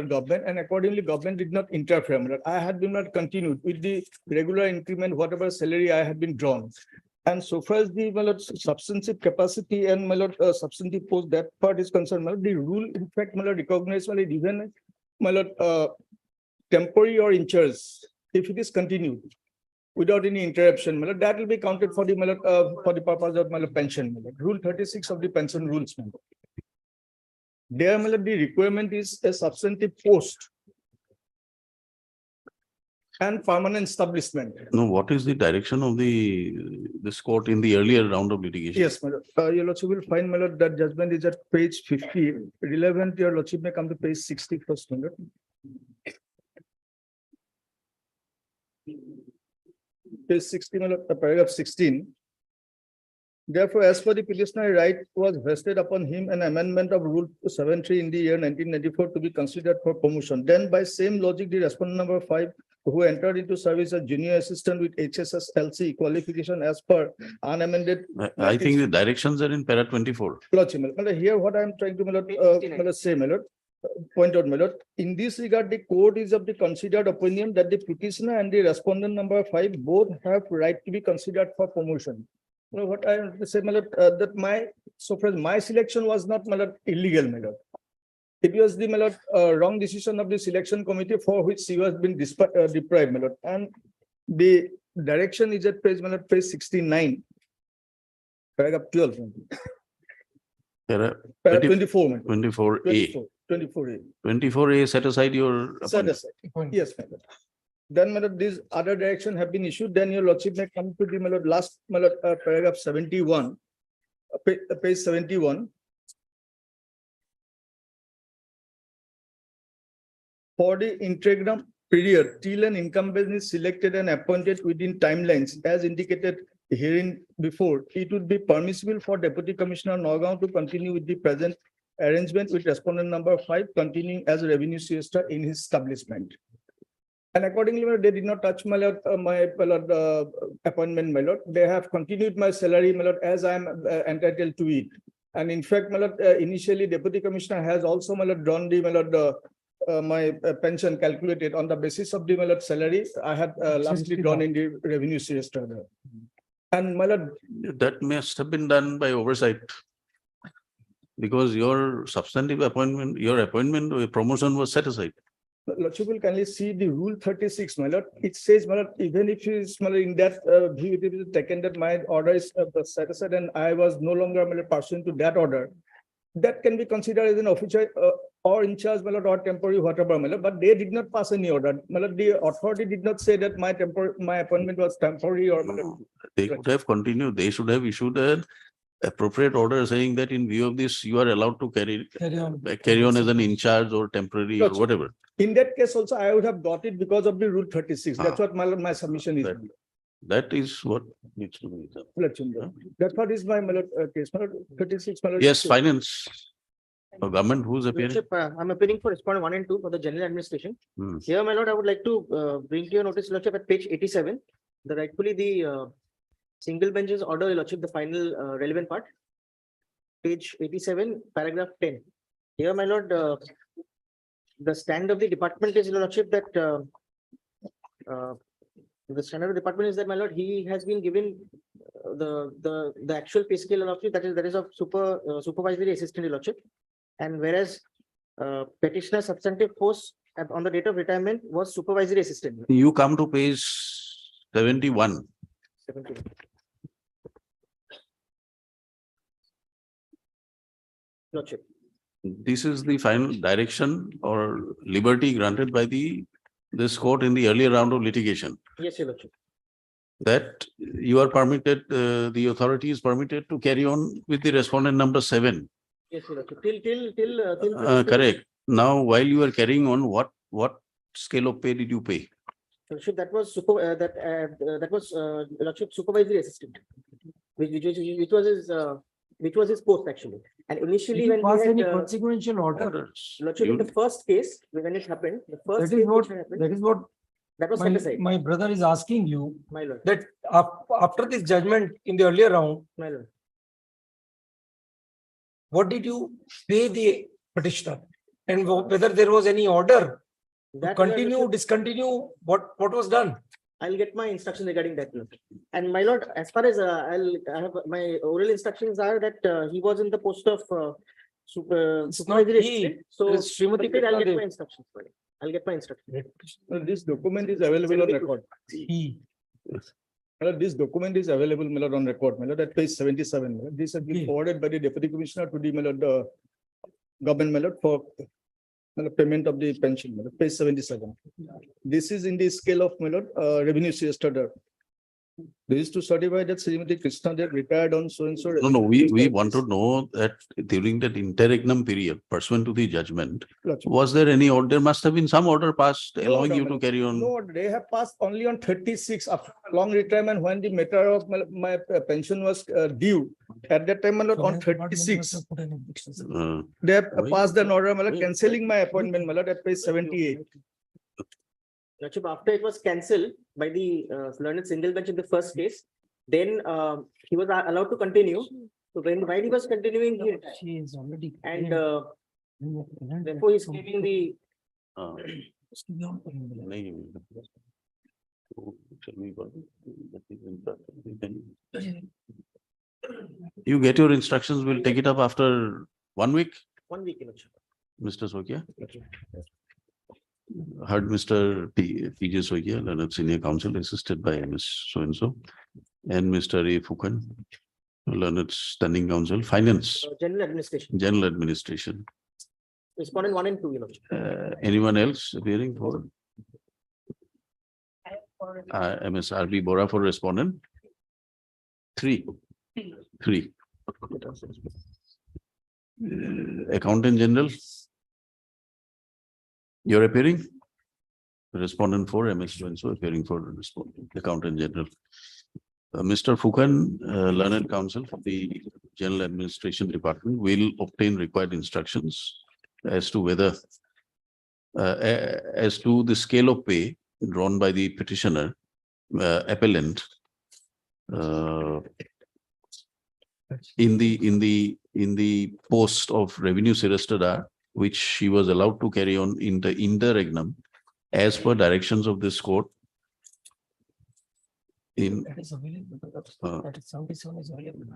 government, and accordingly government did not interfere. I had been continued with the regular increment, whatever salary I had been drawn. And so far as the substantive capacity and substantive post, that part is concerned, the rule in fact recognized even temporary or in charge, if it is continued without any interruption, that will be counted for the purpose of pension. Rule 36 of the pension rules. There, the requirement is a substantive post and permanent establishment. No, what is the direction of this court in the earlier round of litigation? Yes, your lordship will find that judgment is at page 50. Relevant, your lordship may come to page 60 first. Page 16, paragraph 16. Therefore, as per the petitioner, right was vested upon him an amendment of Rule 73 in the year 1994 to be considered for promotion. Then, by same logic, the respondent number 5, who entered into service as junior assistant with HSS LC qualification as per unamended. I think the directions are in para 24. Here, what I am trying to say, point out, in this regard, the court is of the considered opinion that the petitioner and the respondent number 5 both have right to be considered for promotion. What I am to say, that so far my selection was not illegal. It was the wrong decision of the selection committee for which she was been deprived, and the direction is at page 69, paragraph 12. Para 24. 24A. 24A. 24A set aside your Set aside. Yes, madam. Then these other direction have been issued. Then your lordship may come to the last paragraph 71, page 71. For the interim period till an incumbent is selected and appointed within timelines as indicated herein before, it would be permissible for Deputy Commissioner Nagaon to continue with the present arrangement with respondent number 5 continuing as a revenue solicitor in his establishment. And accordingly, they did not touch my appointment, my lord. They have continued my salary, my lord, as I am entitled to it. And in fact, my lord, initially Deputy Commissioner has also my lord, drawn the my pension calculated on the basis of the my lord, salary I had lastly drawn in the revenue solicitor. And my lord, that must have been done by oversight. Because your substantive appointment, your appointment or promotion was set aside. Lordship will kindly see the rule 36, my lord. It says, my lord, even if it's in that view, it is taken that my order is set aside and I was no longer pursuant to that order, that can be considered as an official or in charge, my lord, or temporary, whatever, my lord. But they did not pass any order. My lord, the authority did not say that my appointment was temporary or. No, they could have continued. They should have issued an appropriate order saying that in view of this, you are allowed to carry on as an in charge or temporary or whatever. In that case also, I would have got it because of the rule 36. That's what my submission is. That is what needs to be done. That's what is my case. 36. Yes, finance. Government, who's appearing? Lordship, I'm appearing for respondent 1 and 2 for the general administration. Hmm. Here, my lord, I would like to bring to your notice, Lordship, at page 87, the rightfully the single benches order, Lordship, the final relevant part. Page 87, paragraph 10. Here, my lord, the stand of the department is, Lordship, that the stand of the department is that, my lord, he has been given the actual pay scale, Lordship, that is of supervisory assistant, Lordship. And whereas petitioner substantive post on the date of retirement was supervisory assistant. You come to page 71. 71. Lordship. This is the final direction or liberty granted by this court in the earlier round of litigation. Yes, Your Lordship. That you are permitted, the authority is permitted to carry on with the respondent number 7. Yes, Your Lordship. Till Correct. Now, while you are carrying on, what scale of pay did you pay? Lordship, that was Lordship supervisory assistant, which was his post actually. And initially when was we any had consequential order. Lordship, in the first case when it happened, the first That case is what, which happened, that is what that was set aside. my brother is asking you, My lord, that after this judgment in the earlier round, my lord. what did you pay the petitioner? And whether there was any order to That continue, discontinue, what was done? I'll get my instruction regarding that. Lord. And my lord, as far as I have my oral instructions are that he was in the post of supervisory he, assistant. So it is Srimati I'll get Krishna my instructions. for it. I'll get my instructions. This document is available on record. This document is available, my lord, on record, my lord, at page 77. my lord. This has been forwarded by the deputy commissioner to the, my lord, the government, my lord, for payment of the pension, my lord, page 77. This is in the scale of, my lord, revenue yesterday. This is to certify that Srimati Krishna Dev retired on so and so. No, we want to know that during that interregnum period, pursuant to the judgment, was there any order? There must have been some order passed allowing you to carry on. No, they have passed only on 36 after long retirement when the matter of my pension was due. At that time, my lord, on 36. They have passed an order, my lord, cancelling my appointment, my lord, at page 78. Lordship, after it was cancelled by the learned single bench in the first case, then he was allowed to continue. So while he was continuing, he is already and therefore he's claiming the. You get your instructions, we'll take it up after 1 week. 1 week, Lordship. Mr. Sokia. Heard Mr. P.J. Sokia, learned senior counsel, assisted by Ms. So-and-so, and Mr. A. Fukan, learned standing counsel, finance. General administration. General administration. Respondent 1 and 2, Lordship. Anyone else appearing for? Ms. R.B. Bora for respondent. 3. Accountant General. You're appearing? Respondent 4, MS so appearing for respondent, Accountant General. Mr. Fukan, learned counsel for the General Administration Department, will obtain required instructions as to whether, as to the scale of pay drawn by the petitioner, appellant, in the post of Revenue Sirestada, which she was allowed to carry on in the interregnum as per directions of this court. That is available. That is 77 is available.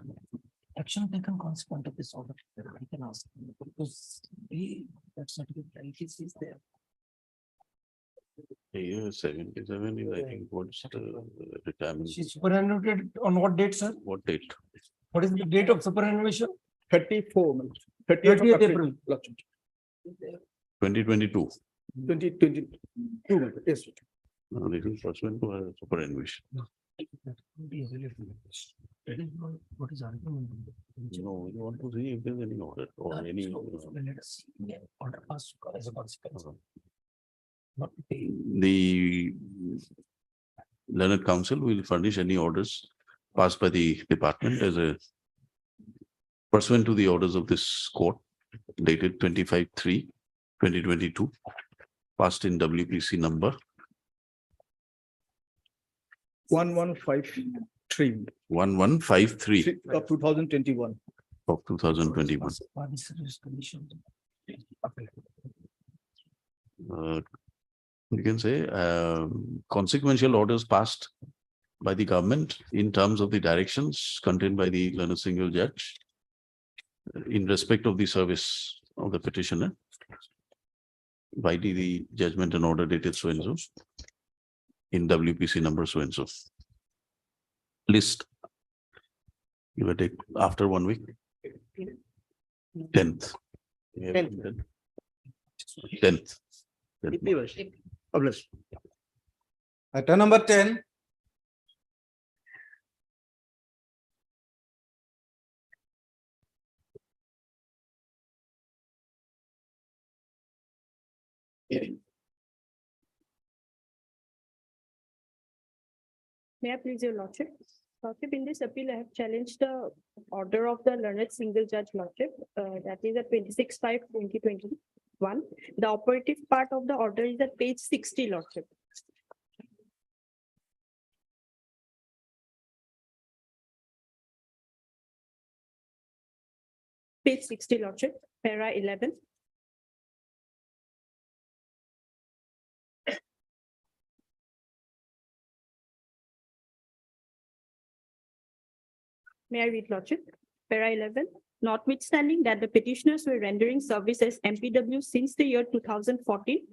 Action taken consequent of this order. I can ask because that certificate is there. Here 77 is, I think, what's the retirement? She superannuated on what date, sir? What date? What is the date of superannuation? 34. 30th April. 2022. 2022. Yes. This is pursuant to a superannuation. What is argument? No, you want to see if there's any order or any. Let us see order passed as a consequence. The learned counsel will furnish any orders passed by the department as a pursuant to the orders of this court dated 25/3/2022, passed in WPC number 1153 1153 of 2021. of 2021. You can say consequential orders passed by the government in terms of the directions contained by the learned single judge in respect of the service of the petitioner by the judgment and order dated so and so in WPC number so and so. List. You will take after 1 week. 10th. 10th. Published. Item number 10. May I please your lordship? Lordship, in this appeal, I have challenged the order of the learned single judge lordship, that is at 26/5/2021. The operative part of the order is at page 60, lordship. Page 60, lordship, para 11. May I read, lordship? Para 11, notwithstanding that the petitioners were rendering service as MPW since the year 2014,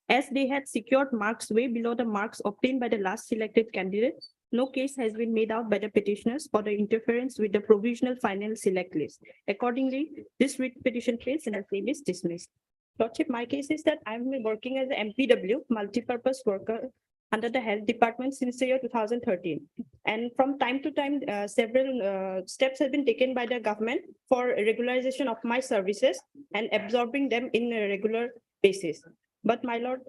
as they had secured marks way below the marks obtained by the last selected candidate, no case has been made out by the petitioners for the interference with the provisional final select list. Accordingly, this writ petition case and the same is dismissed. Lordship, my case is that I'm working as an MPW, multi-purpose worker, under the health department since the year 2013. And from time to time, several steps have been taken by the government for regularization of my services and absorbing them in a regular basis. But my lord,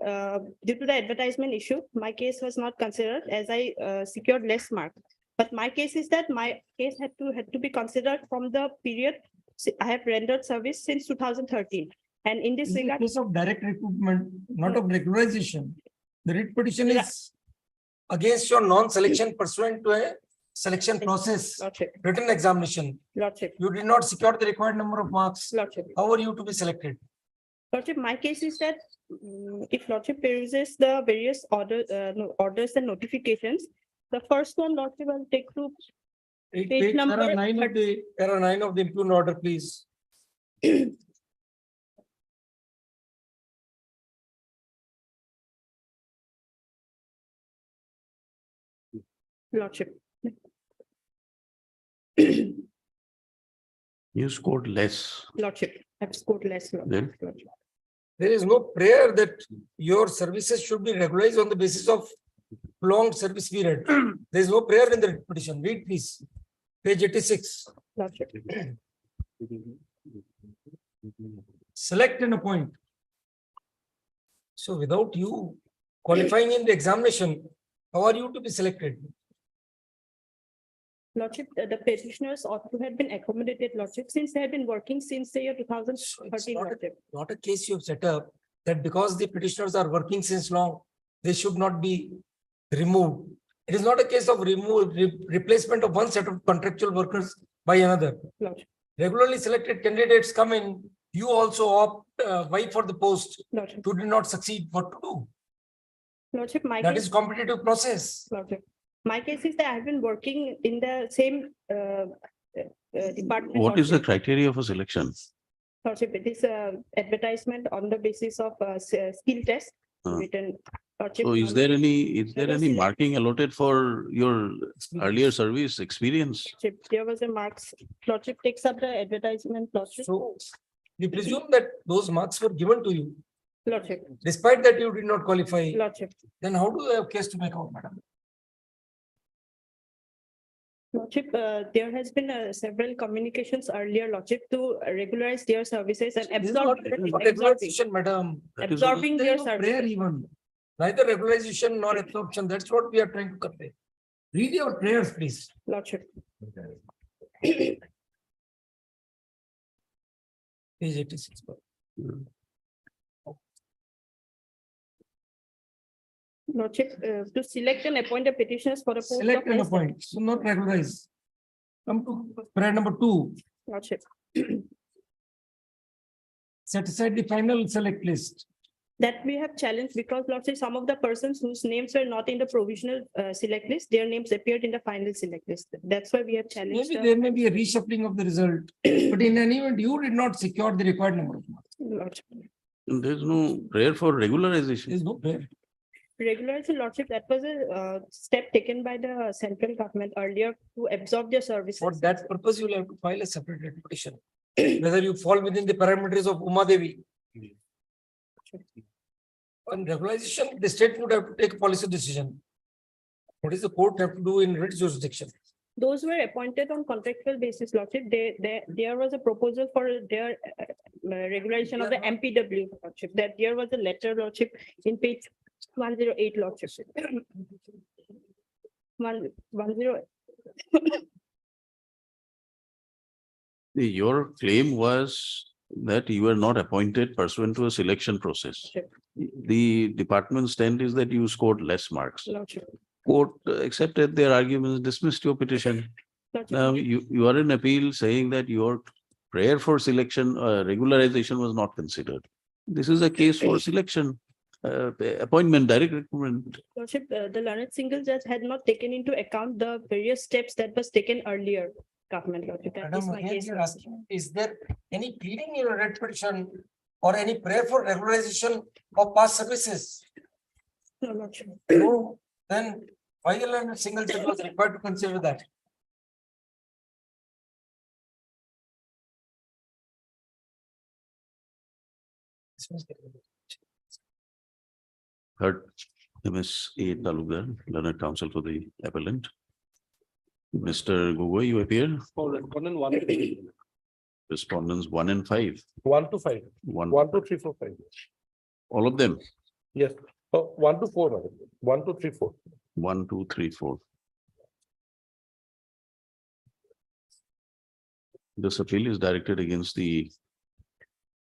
due to the advertisement issue, my case was not considered as I secured less marks. But my case is that my case had to be considered from the period I have rendered service since 2013. And in this regard, case of direct recruitment, not of regularization. The writ petition is against your non-selection pursuant to a selection process, written examination. Lordship. You did not secure the required number of marks. Lordship. How are you to be selected? Lordship, my case is that if Lordship peruses the various orders and notifications, the first one, Lordship, will take to page number Para 9 of the impugned order, please. Lordship. You scored less. Lordship, I've scored less. Then? Lordship. There is no prayer that your services should be regularized on the basis of prolonged service period. There is no prayer in the writ petition. Read, please. Page 86. Lordship. Select and appoint. So without you qualifying in the examination, how are you to be selected? Lordship, the petitioners ought to have been accommodated, Lordship, since they have been working since the year 2013. Not a case you have set up that because the petitioners are working since long, they should not be removed. It is not a case of replacement of one set of contractual workers by another. Lordship. Regularly selected candidates come in, you also opt, vie for the post. Lordship. You did not succeed, what to do? Lordship, my That case, is competitive process. Lordship. My case is that I have been working in the same department. What is the criteria for selection? Lordship, it is advertisement on the basis of skill test written. Lordship, So is there any marking allotted for your earlier service experience? Lordship, there was a marks. Lordship takes up the advertisement. Lordship. So we presume that those marks were given to you. Lordship. Despite that you did not qualify. Lordship. Then how do you have case to make out, madam? Lordship, there has been several communications earlier, Lordship, to regularize their services and absorb. Regularization, madam. Absorbing There their is no prayer services. even. Neither regularization nor absorption. That's what we are trying to convey. Read your prayers, please. Lordship. Page 86. Lordship, to select and appoint the petitioners for the post of. Select and S- appoint, so not regularize. Come to paragraph number 2. Lordship, Set aside the final select list. that we have challenged because Lordship, some of the persons whose names were not in the provisional select list, their names appeared in the final select list. That's why we have challenged. Maybe there may be a reshuffling of the result, but in any event, you did not secure the required number of marks. Lordship. There's no prayer for regularization. There is no prayer. Regularization, Lordship, that was a step taken by the central government earlier to absorb their services. For that purpose, you will have to file a separate written petition. Whether you fall within the parameters of Uma Devi. On regularization, the state would have to take a policy decision. What does the court have to do in its jurisdiction? Those were appointed on contractual basis, Lordship. There was a proposal for their regulation of the MPW, Lordship. That there was a letter, Lordship, in page 108, Lordship. 108. Your claim was that you were not appointed pursuant to a selection process. The department's stand is that you scored less marks. Lordship. Court accepted their arguments, dismissed your petition. Lordship. Now you are in appeal saying that your prayer for selection, regularization was not considered. This is a case for selection, appointment, direct recruitment. Lordship, the learned single judge had not taken into account the various steps that was taken earlier. Government, Lordship. That is Madam, my here case. you're asking, is there any pleading in your red petition or any prayer for regularization of past services? No, Lordship. No, then why the learned single judge was required to consider that? Heard MS A. Talukdar, learned counsel for the appellant. Mr. Gogoi, you appear? For respondent 1, Respondents 1 and 5. 1 to 5, 1, 1 to 3, 4, 5. all of them. Yes, 1 to 4, madam. 1 to 3, 4. 1, 2, 3, 4. This appeal is directed against the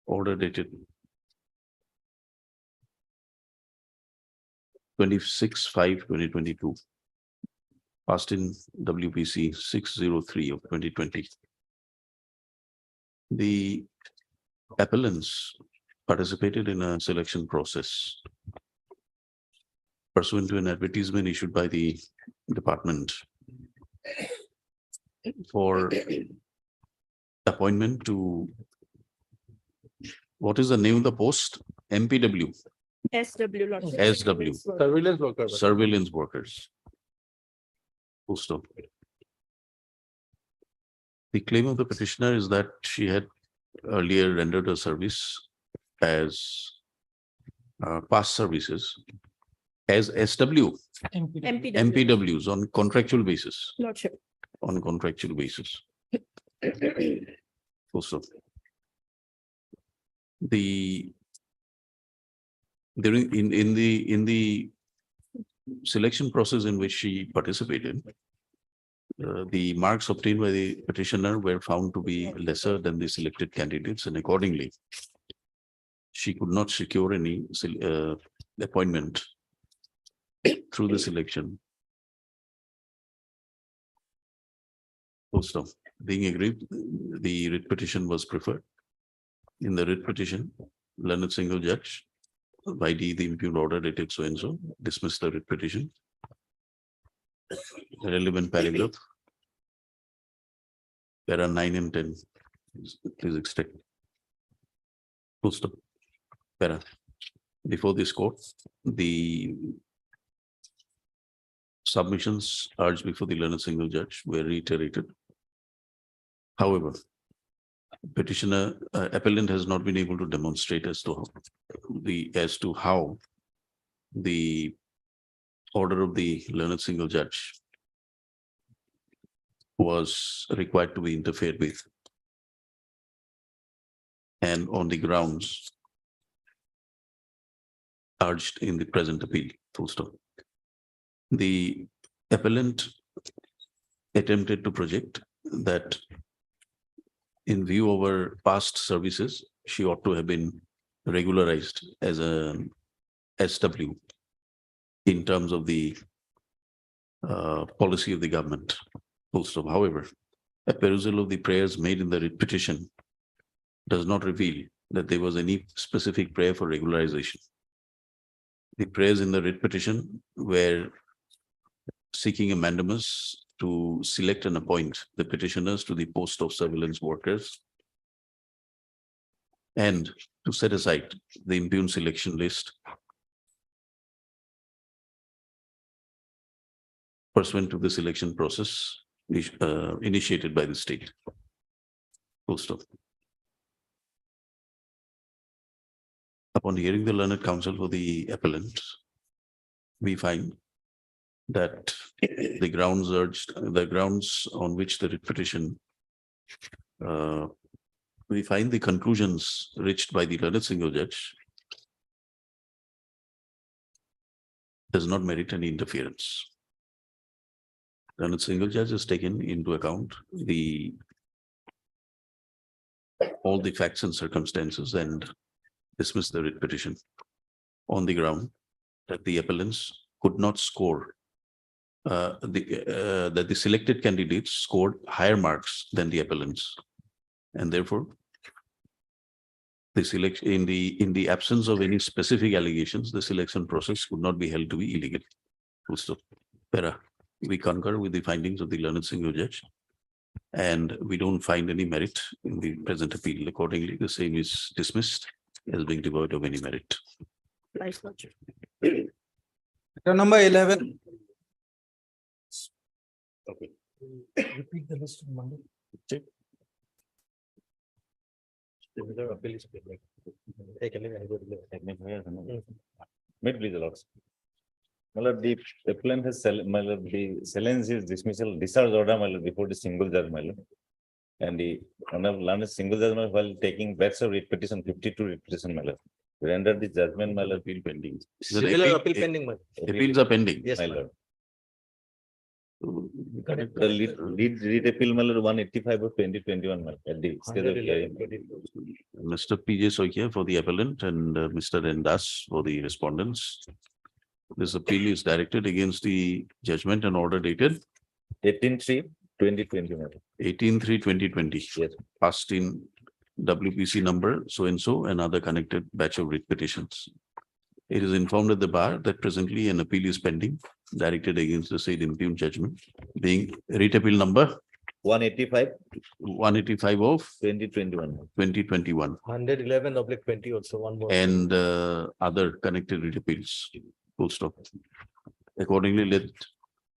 order dated 26/5/2022. Passed in WPC 603 of 2020. The appellants participated in a selection process pursuant to an advertisement issued by the department for appointment to, what is the name of the post? MPW, SW, Lordship. SW. Surveillance workers. Surveillance workers. Post of. The claim of the petitioner is that she had earlier rendered a service as past services as SW, MPW. MPWs on contractual basis, Lordship. on contractual basis. Full stop. During in the selection process in which she participated, the marks obtained by the petitioner were found to be lesser than the selected candidates, and accordingly, she could not secure any appointment through the selection. Full stop. Being agreed, the writ petition was preferred. In the writ petition, learned single judge by the impugned order dated so and so dismissed the writ petition. Relevant paragraph. There are 9 and 10. Please extract. Full stop. Para. Before this court, the submissions urged before the learned single judge were reiterated. However, petitioner appellant has not been able to demonstrate as to how the order of the learned single judge was required to be interfered with, and on the grounds urged in the present appeal. Full stop. The appellant attempted to project that in view of her past services, she ought to have been regularized as a SW in terms of the policy of the government. Full stop. However, a perusal of the prayers made in the writ petition does not reveal that there was any specific prayer for regularization. The prayers in the writ petition were seeking a mandamus to select and appoint the petitioners to the post of surveillance workers and to set aside the impugned selection list pursuant to the selection process initiated by the state. Full stop. Upon hearing the learned counsel for the appellant, we find that the grounds on which the writ petition, we find the conclusions reached by the learned single judge does not merit any interference. Learned single judge has taken into account all the facts and circumstances and dismissed the writ petition on the ground that the appellants could not score that the selected candidates scored higher marks than the appellants, and therefore the selection in the absence of any specific allegations, the selection process could not be held to be illegal. Full stop. We concur with the findings of the learned single judge, and we don't find any merit in the present appeal. Accordingly, the same is dismissed as being devoid of any merit. Nice logic. Number 11. Okay. Repeat the list on Monday. Check. Mid please, Lords. The appellant has the silence is dismissal discharge order before the single judge, and the learned single judge while taking bets of writ petition 52 writ petition, render the judgment appeal pending. Similar appeal pending. Appeals are pending. Yes, my ma'am. lord. The lead appeal 185 of 2021 at the stage of hearing. Mr. P.J. Soikia for the appellant and Mr. Endas for the respondents. This appeal is directed against the judgment and order dated 18/3/2021. 18/3/2020. Yes. Passed in WPC number so and other connected batch of writ petitions. It is informed at the bar that presently an appeal is pending directed against the said impugned judgment, being writ appeal number 185 of 2021. 2021 111/20 also one more. and other connected writ appeals. Full stop. Accordingly, let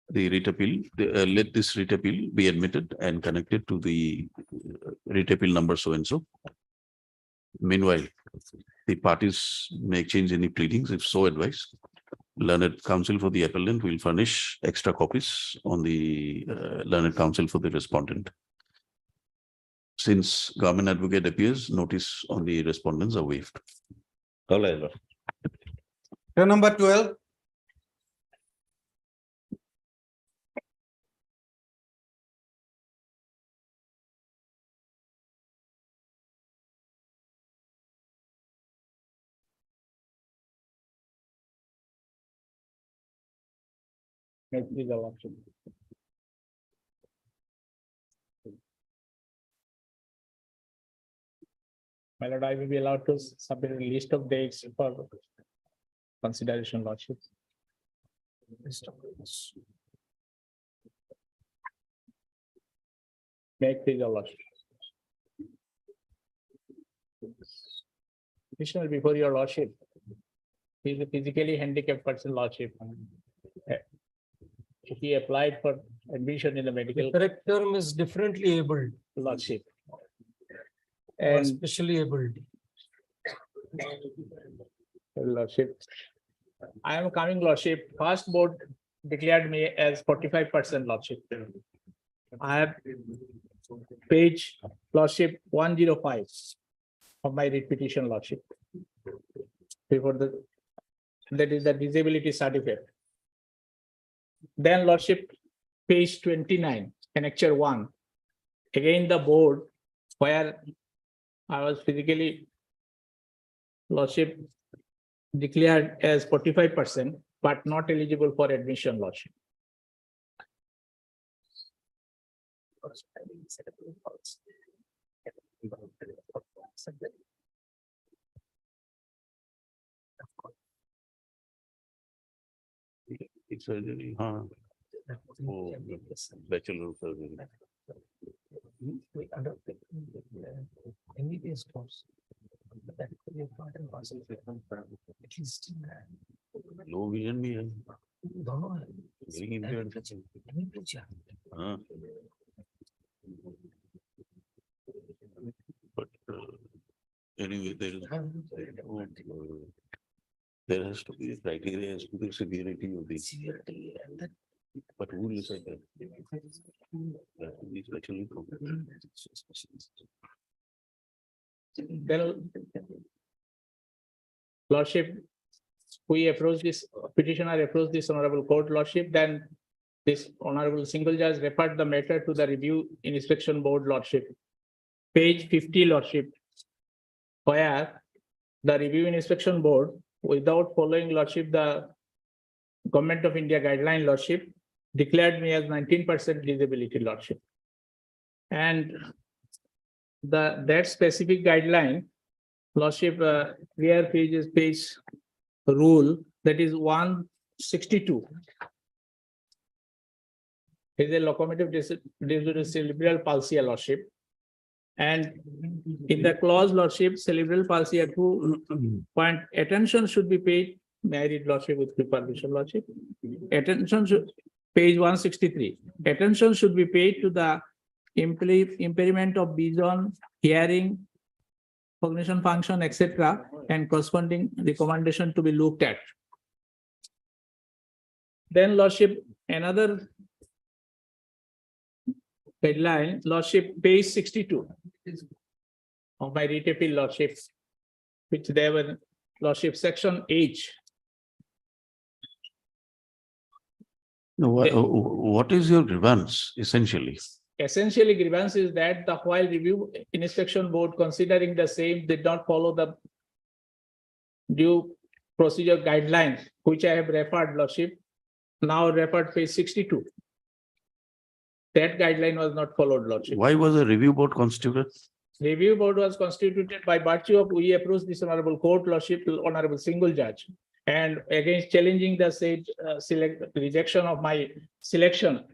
this writ appeal be admitted and connected to the writ appeal number so. Meanwhile, the parties may exchange any pleadings if so advised. Learned counsel for the appellant will furnish extra copies on the learned counsel for the respondent. Since government advocate appears, notice on the respondents are waived. Number 12. Please allow to. My lord, I will be allowed to submit a list of dates for consideration, lordship. Make please allow. Petitioner before your lordship. He is a physically handicapped person, lordship. He applied for admission in the medical. The correct term is differently abled. Lordship. Or And specially abled. lordship. I am coming, lordship. First board declared me as 45%, lordship. I have page, lordship, 105 of my writ petition, lordship. Before that is the disability certificate. Then, lordship, page 29, annexure 1. Again, the board where I was physically, Lordship, declared as 45%, but not eligible for admission, Lordship. It's surgery, huh? Oh, bachelor of surgery. MBBS course. But that could be a part and parcel of it. At least. Low vision भी है. दोनों है. Hearing impaired. हाँ. But anyway, there has to be a criteria as to the severity of the. Severity and that. But who will decide that? That will be specially problem. Then, Lordship, we approach this petitioner approach this honorable court, Lordship, then this honorable single judge referred the matter to the review inspection board, Lordship. Page 50, Lordship, where the review inspection board, without following, Lordship, the Government of India guideline, Lordship, declared me as 19% disability, Lordship. And that specific guideline, Lordship, clear page rule, that is 162. Is a locomotive disability cerebral palsy, Lordship. And in the clause, Lordship, cerebral palsy at 2 point, attention should be paid. May I read, Lordship, with permission, Lordship? Attention should, page 163. Attention should be paid to the impairment of vision, hearing, cognition function, etc., and corresponding recommendation to be looked at. Then, Lordship, another guideline, Lordship, page 62 of my writ appeal, Lordship, which there were, Lordship, section H. No, what is your grievance essentially? Essentially, grievance is that the while review inspection board considering the same did not follow the due procedure guidelines, which I have referred, Lordship, now referred page 62. That guideline was not followed, Lordship. Why was a review board constituted? Review board was constituted by virtue of we approached this honorable court, Lordship, honorable single judge, and against challenging the said rejection of my selection,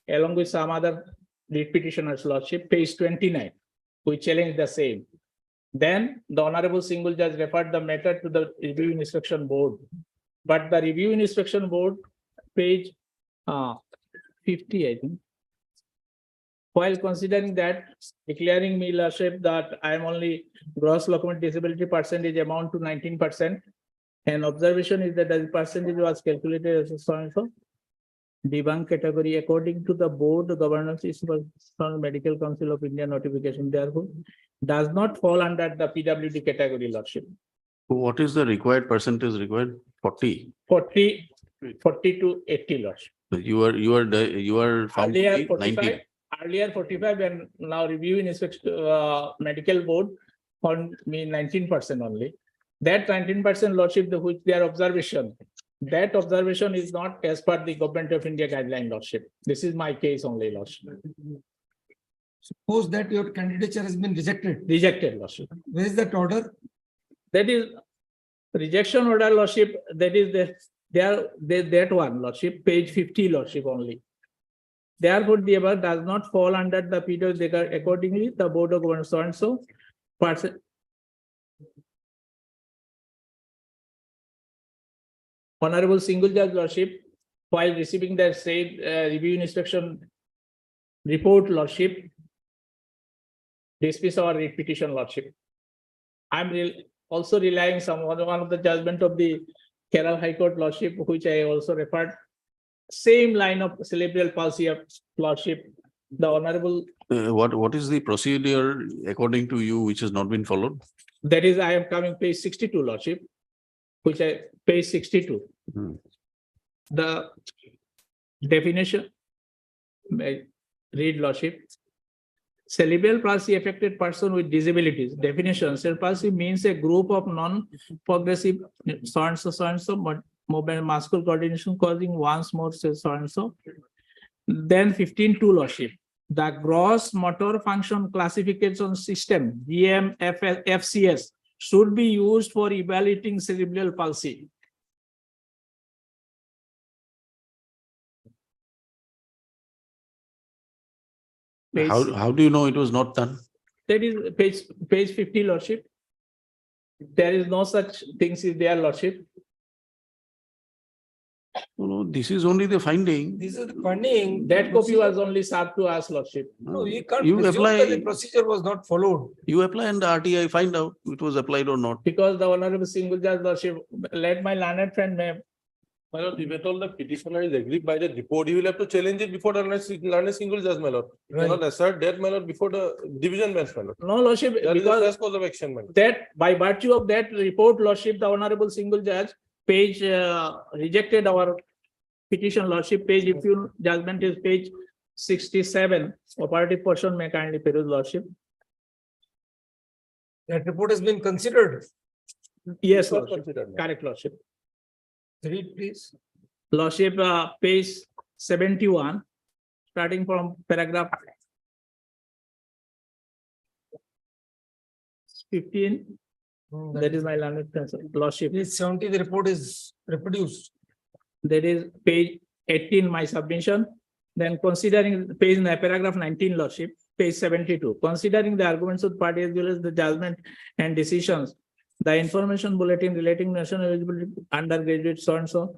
along with some other lead petitioners, Lordship, page 29, we challenged the same. Then the honorable single judge referred the matter to the review inspection board, but the review inspection board, page 50, I think, while considering that, declaring me, Lordship, that I am only gross locomotive disability percentage amount to 19%. And observation is that the percentage was calculated as so debunk category according to the board governance is from Medical Council of India notification, therefore does not fall under the PWD category, Lordship. What is the required percentage required? 40. 40 to 80, Lordship. You are found to Earlier be 45, 90. earlier 45, and now review inspection medical board found me 19% only. That 19%, Lordship, which their observation, that observation is not as per the Government of India guideline, Lordship. This is my case only, Lordship. Suppose that your candidature has been rejected. Rejected, Lordship. Where is that order? That is rejection order, Lordship. That is that one, Lordship, page 50, Lordship only. Therefore, the above does not fall under the PWD. Accordingly, the Board of Governors so and so person. Honorable single judge, Lordship, while receiving the said review inspection report, Lordship, dismiss our writ petition, Lordship. I'm also relying one of the judgment of the Kerala High Court, Lordship, which I also referred. Same line of cerebral palsy of Lordship. The honorable. What is the procedure according to you which has not been followed? That is, I am coming page 62, Lordship, which I page 62. The definition, read, Lordship. Cerebral palsy affected person with disabilities. Definition, cerebral palsy means a group of non-progressive so-and-so, but mobile muscle coordination causing once more so-and-so. Then 15 to lordship. The gross motor function classification system, GMFCS, should be used for evaluating cerebral palsy. How do you know it was not done? That is page 50, lordship. There is no such things is there, lordship. No, this is only the finding. This is the funding. That copy was only served to us, lordship. No, we can't You presume apply- that the procedure was not followed. You apply and the RTI find out it was applied or not. Because the honorable single judge, lordship, let my learned friend may. My lord, if at all the petitioner is agreed by the report, he will have to challenge it before the learned single judge, my lord. He cannot assert that, my lord, before the division bench, my lord. No, lordship, That is the because first cause of action, my lord. that by virtue of that report, lordship, the honorable single judge page rejected our petition, lordship. Page, if you judgment is page 67, operative person may kindly peruse, lordship. That report has been considered. Yes, Not lordship. considered, my lord. Correct, lordship. Read, please. Lordship, page 71, starting from paragraph 15. That is my learned friend, lordship. Page 70, the report is reproduced. That is page 18, my submission. Then considering page paragraph 19, lordship, page 72, considering the arguments of party as well as the judgment and decisions, the information bulletin relating national eligibility undergraduate so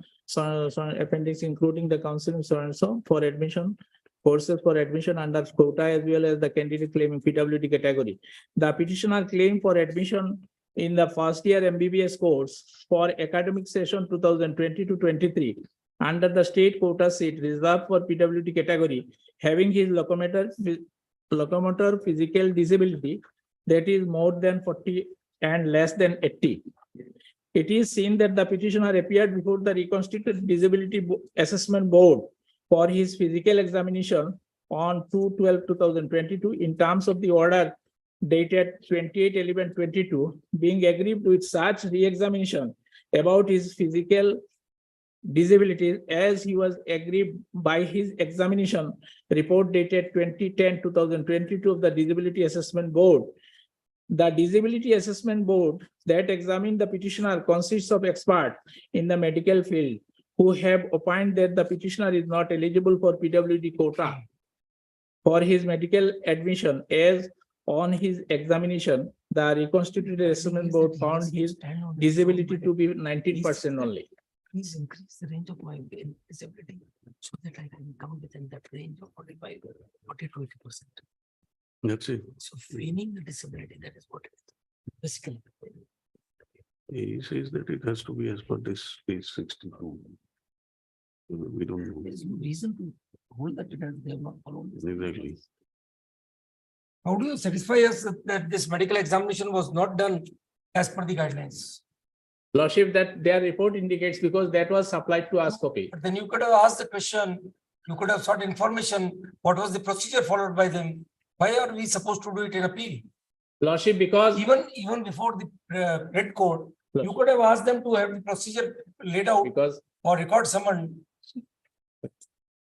appendix, including the counseling so for admission, courses for admission under quota as well as the candidate claiming PWD category. The petitioner claim for admission in the first year MBBS course for academic session 2020 to 23 under the state quota seat reserved for PWD category, having his locomotor physical disability that is more than 40 and less than 80. It is seen that the petitioner appeared before the reconstituted disability assessment board for his physical examination on 2/12/2022 in terms of the order dated 28/11/22, being aggrieved with such re-examination about his physical disabilities as he was aggrieved by his examination report dated 2010/2022 of the Disability Assessment Board. The Disability Assessment Board that examined the petitioner consists of experts in the medical field who have opined that the petitioner is not eligible for PWD quota for his medical admission, as on his examination, the reconstituted assessment board found his disability to be 19% only. Please increase the range of my disability so that I can come within that range of 45, 40 to 80%. That's it. So feigning the disability, that is what it is. Basically. He says that it has to be as per this page 62. We don't know. There is no reason to hold that they have not followed this. Exactly. How do you satisfy us that this medical examination was not done as per the guidelines? Lordship, that their report indicates because that was supplied to us copy. But then you could have asked the question, you could have sought information, what was the procedure followed by them? Why are we supposed to do it in appeal? Lordship, because even before the red code, you could have asked them to have the procedure laid out because or record someone.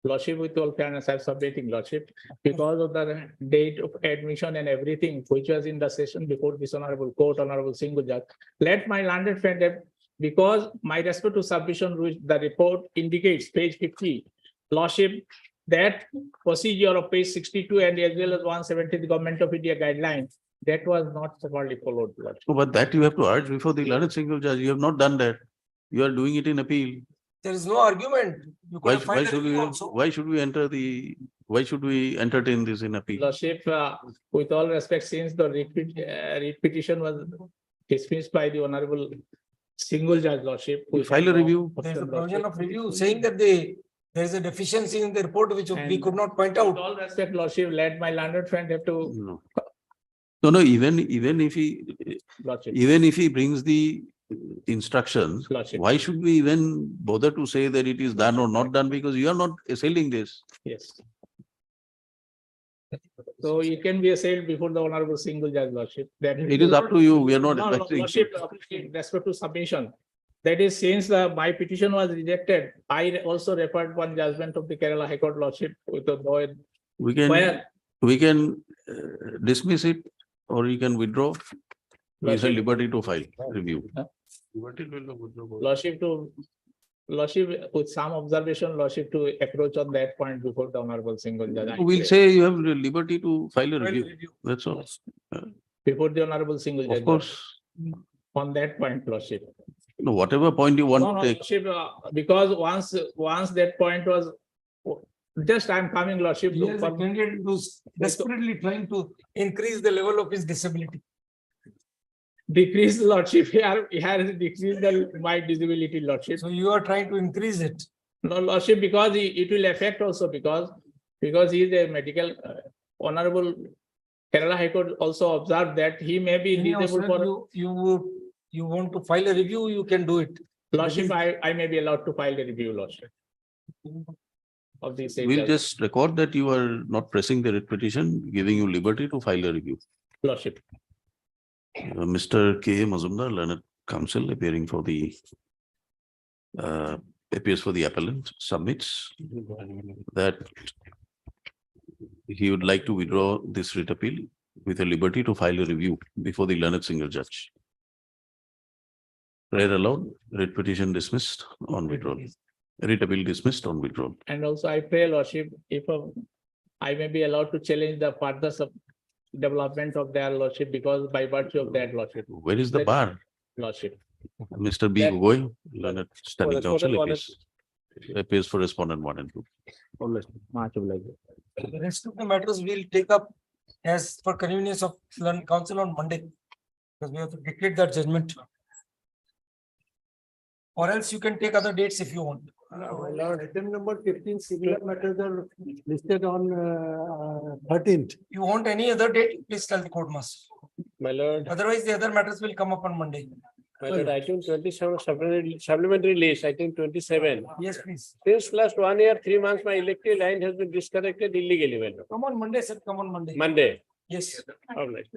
Lordship, with all fairness, I'm submitting, Lordship, because of the date of admission and everything, which was in the session before this honorable court, honorable single judge. Let my landed friend have, because my respect to submission, which the report indicates, page 50, Lordship, that procedure of page 62 and as well as 170, the Government of India guidelines, that was not properly followed. Lordship. Oh, but that you have to urge before the learned single judge. You have not done that. You are doing it in appeal. There is no argument. You could have filed a review also. Why should we entertain this in appeal? Lordship, with all respect, since the writ petition was dismissed by the honorable single judge, Lordship. We file a review. There is a provision of review saying that there is a deficiency in the report which we could not point out. With all respect, Lordship, let my landed friend have to. No, even if he brings the instructions, Lordship. why should we even bother to say that it is done or not done, because you are not assailing this? Yes. So it can be assailed before the honorable single judge lordship. That It is up to you. We are not No, affecting. lordship, in respect to submission. That is, since my petition was rejected, I also referred one judgment of the Kerala High Court lordship with the void. We can dismiss it or you can withdraw. We have Lordship. liberty to file review. Lordship, with some observation, lordship to approach on that point before the honorable single judge. We'll say you have the liberty to file a review. That's all. Before the honorable single judge. Of course. On that point, lordship. No, whatever point you No, want no, to take. lordship, because once that point was, just I'm coming, lordship. He is a candidate who's desperately trying to increase the level of his disability. Decrease lordship, he has decreased my disability, lordship. So you are trying to increase it. No, lordship, because it will affect also because he is a medical, honorable Kerala High Court also observed that he may be Anyhow, disabled sir, for. you want to file a review, you can do it. Lordship, I may be allowed to file a review, lordship. Of the same. We'll just record that you are not pressing the writ petition, giving you liberty to file a review. Lordship. Mr. K. Mazumdar, learned counsel appearing for the appears for the appellant, submits that he would like to withdraw this writ appeal with a liberty to file a review before the learned single judge. Prayer allowed, writ petition dismissed on withdrawal. Writ appeal dismissed on withdrawal. And also I pray, lordship, if I may be allowed to challenge the further development of their lordship because by virtue of that lordship. Where is the bar? Lordship. Mr. B. Gogoi, learned standing counsel, Respondent appears for respondent 1 and 2. The rest of the matters we'll take up as for convenience of learned council on Monday. Because we have to declare that judgment. Or else you can take other dates if you want. Lord, item number 15, similar matters are listed on 13th. You want any other date, please tell the court master. My lord. Otherwise, the other matters will come up on Monday. My lord, item 27 supplementary list, item 27. Yes, please. Since last 1 year, 3 months, my electric line has been disconnected illegally, my lord. Come on Monday, sir. Come on Monday. Monday. Yes. All right.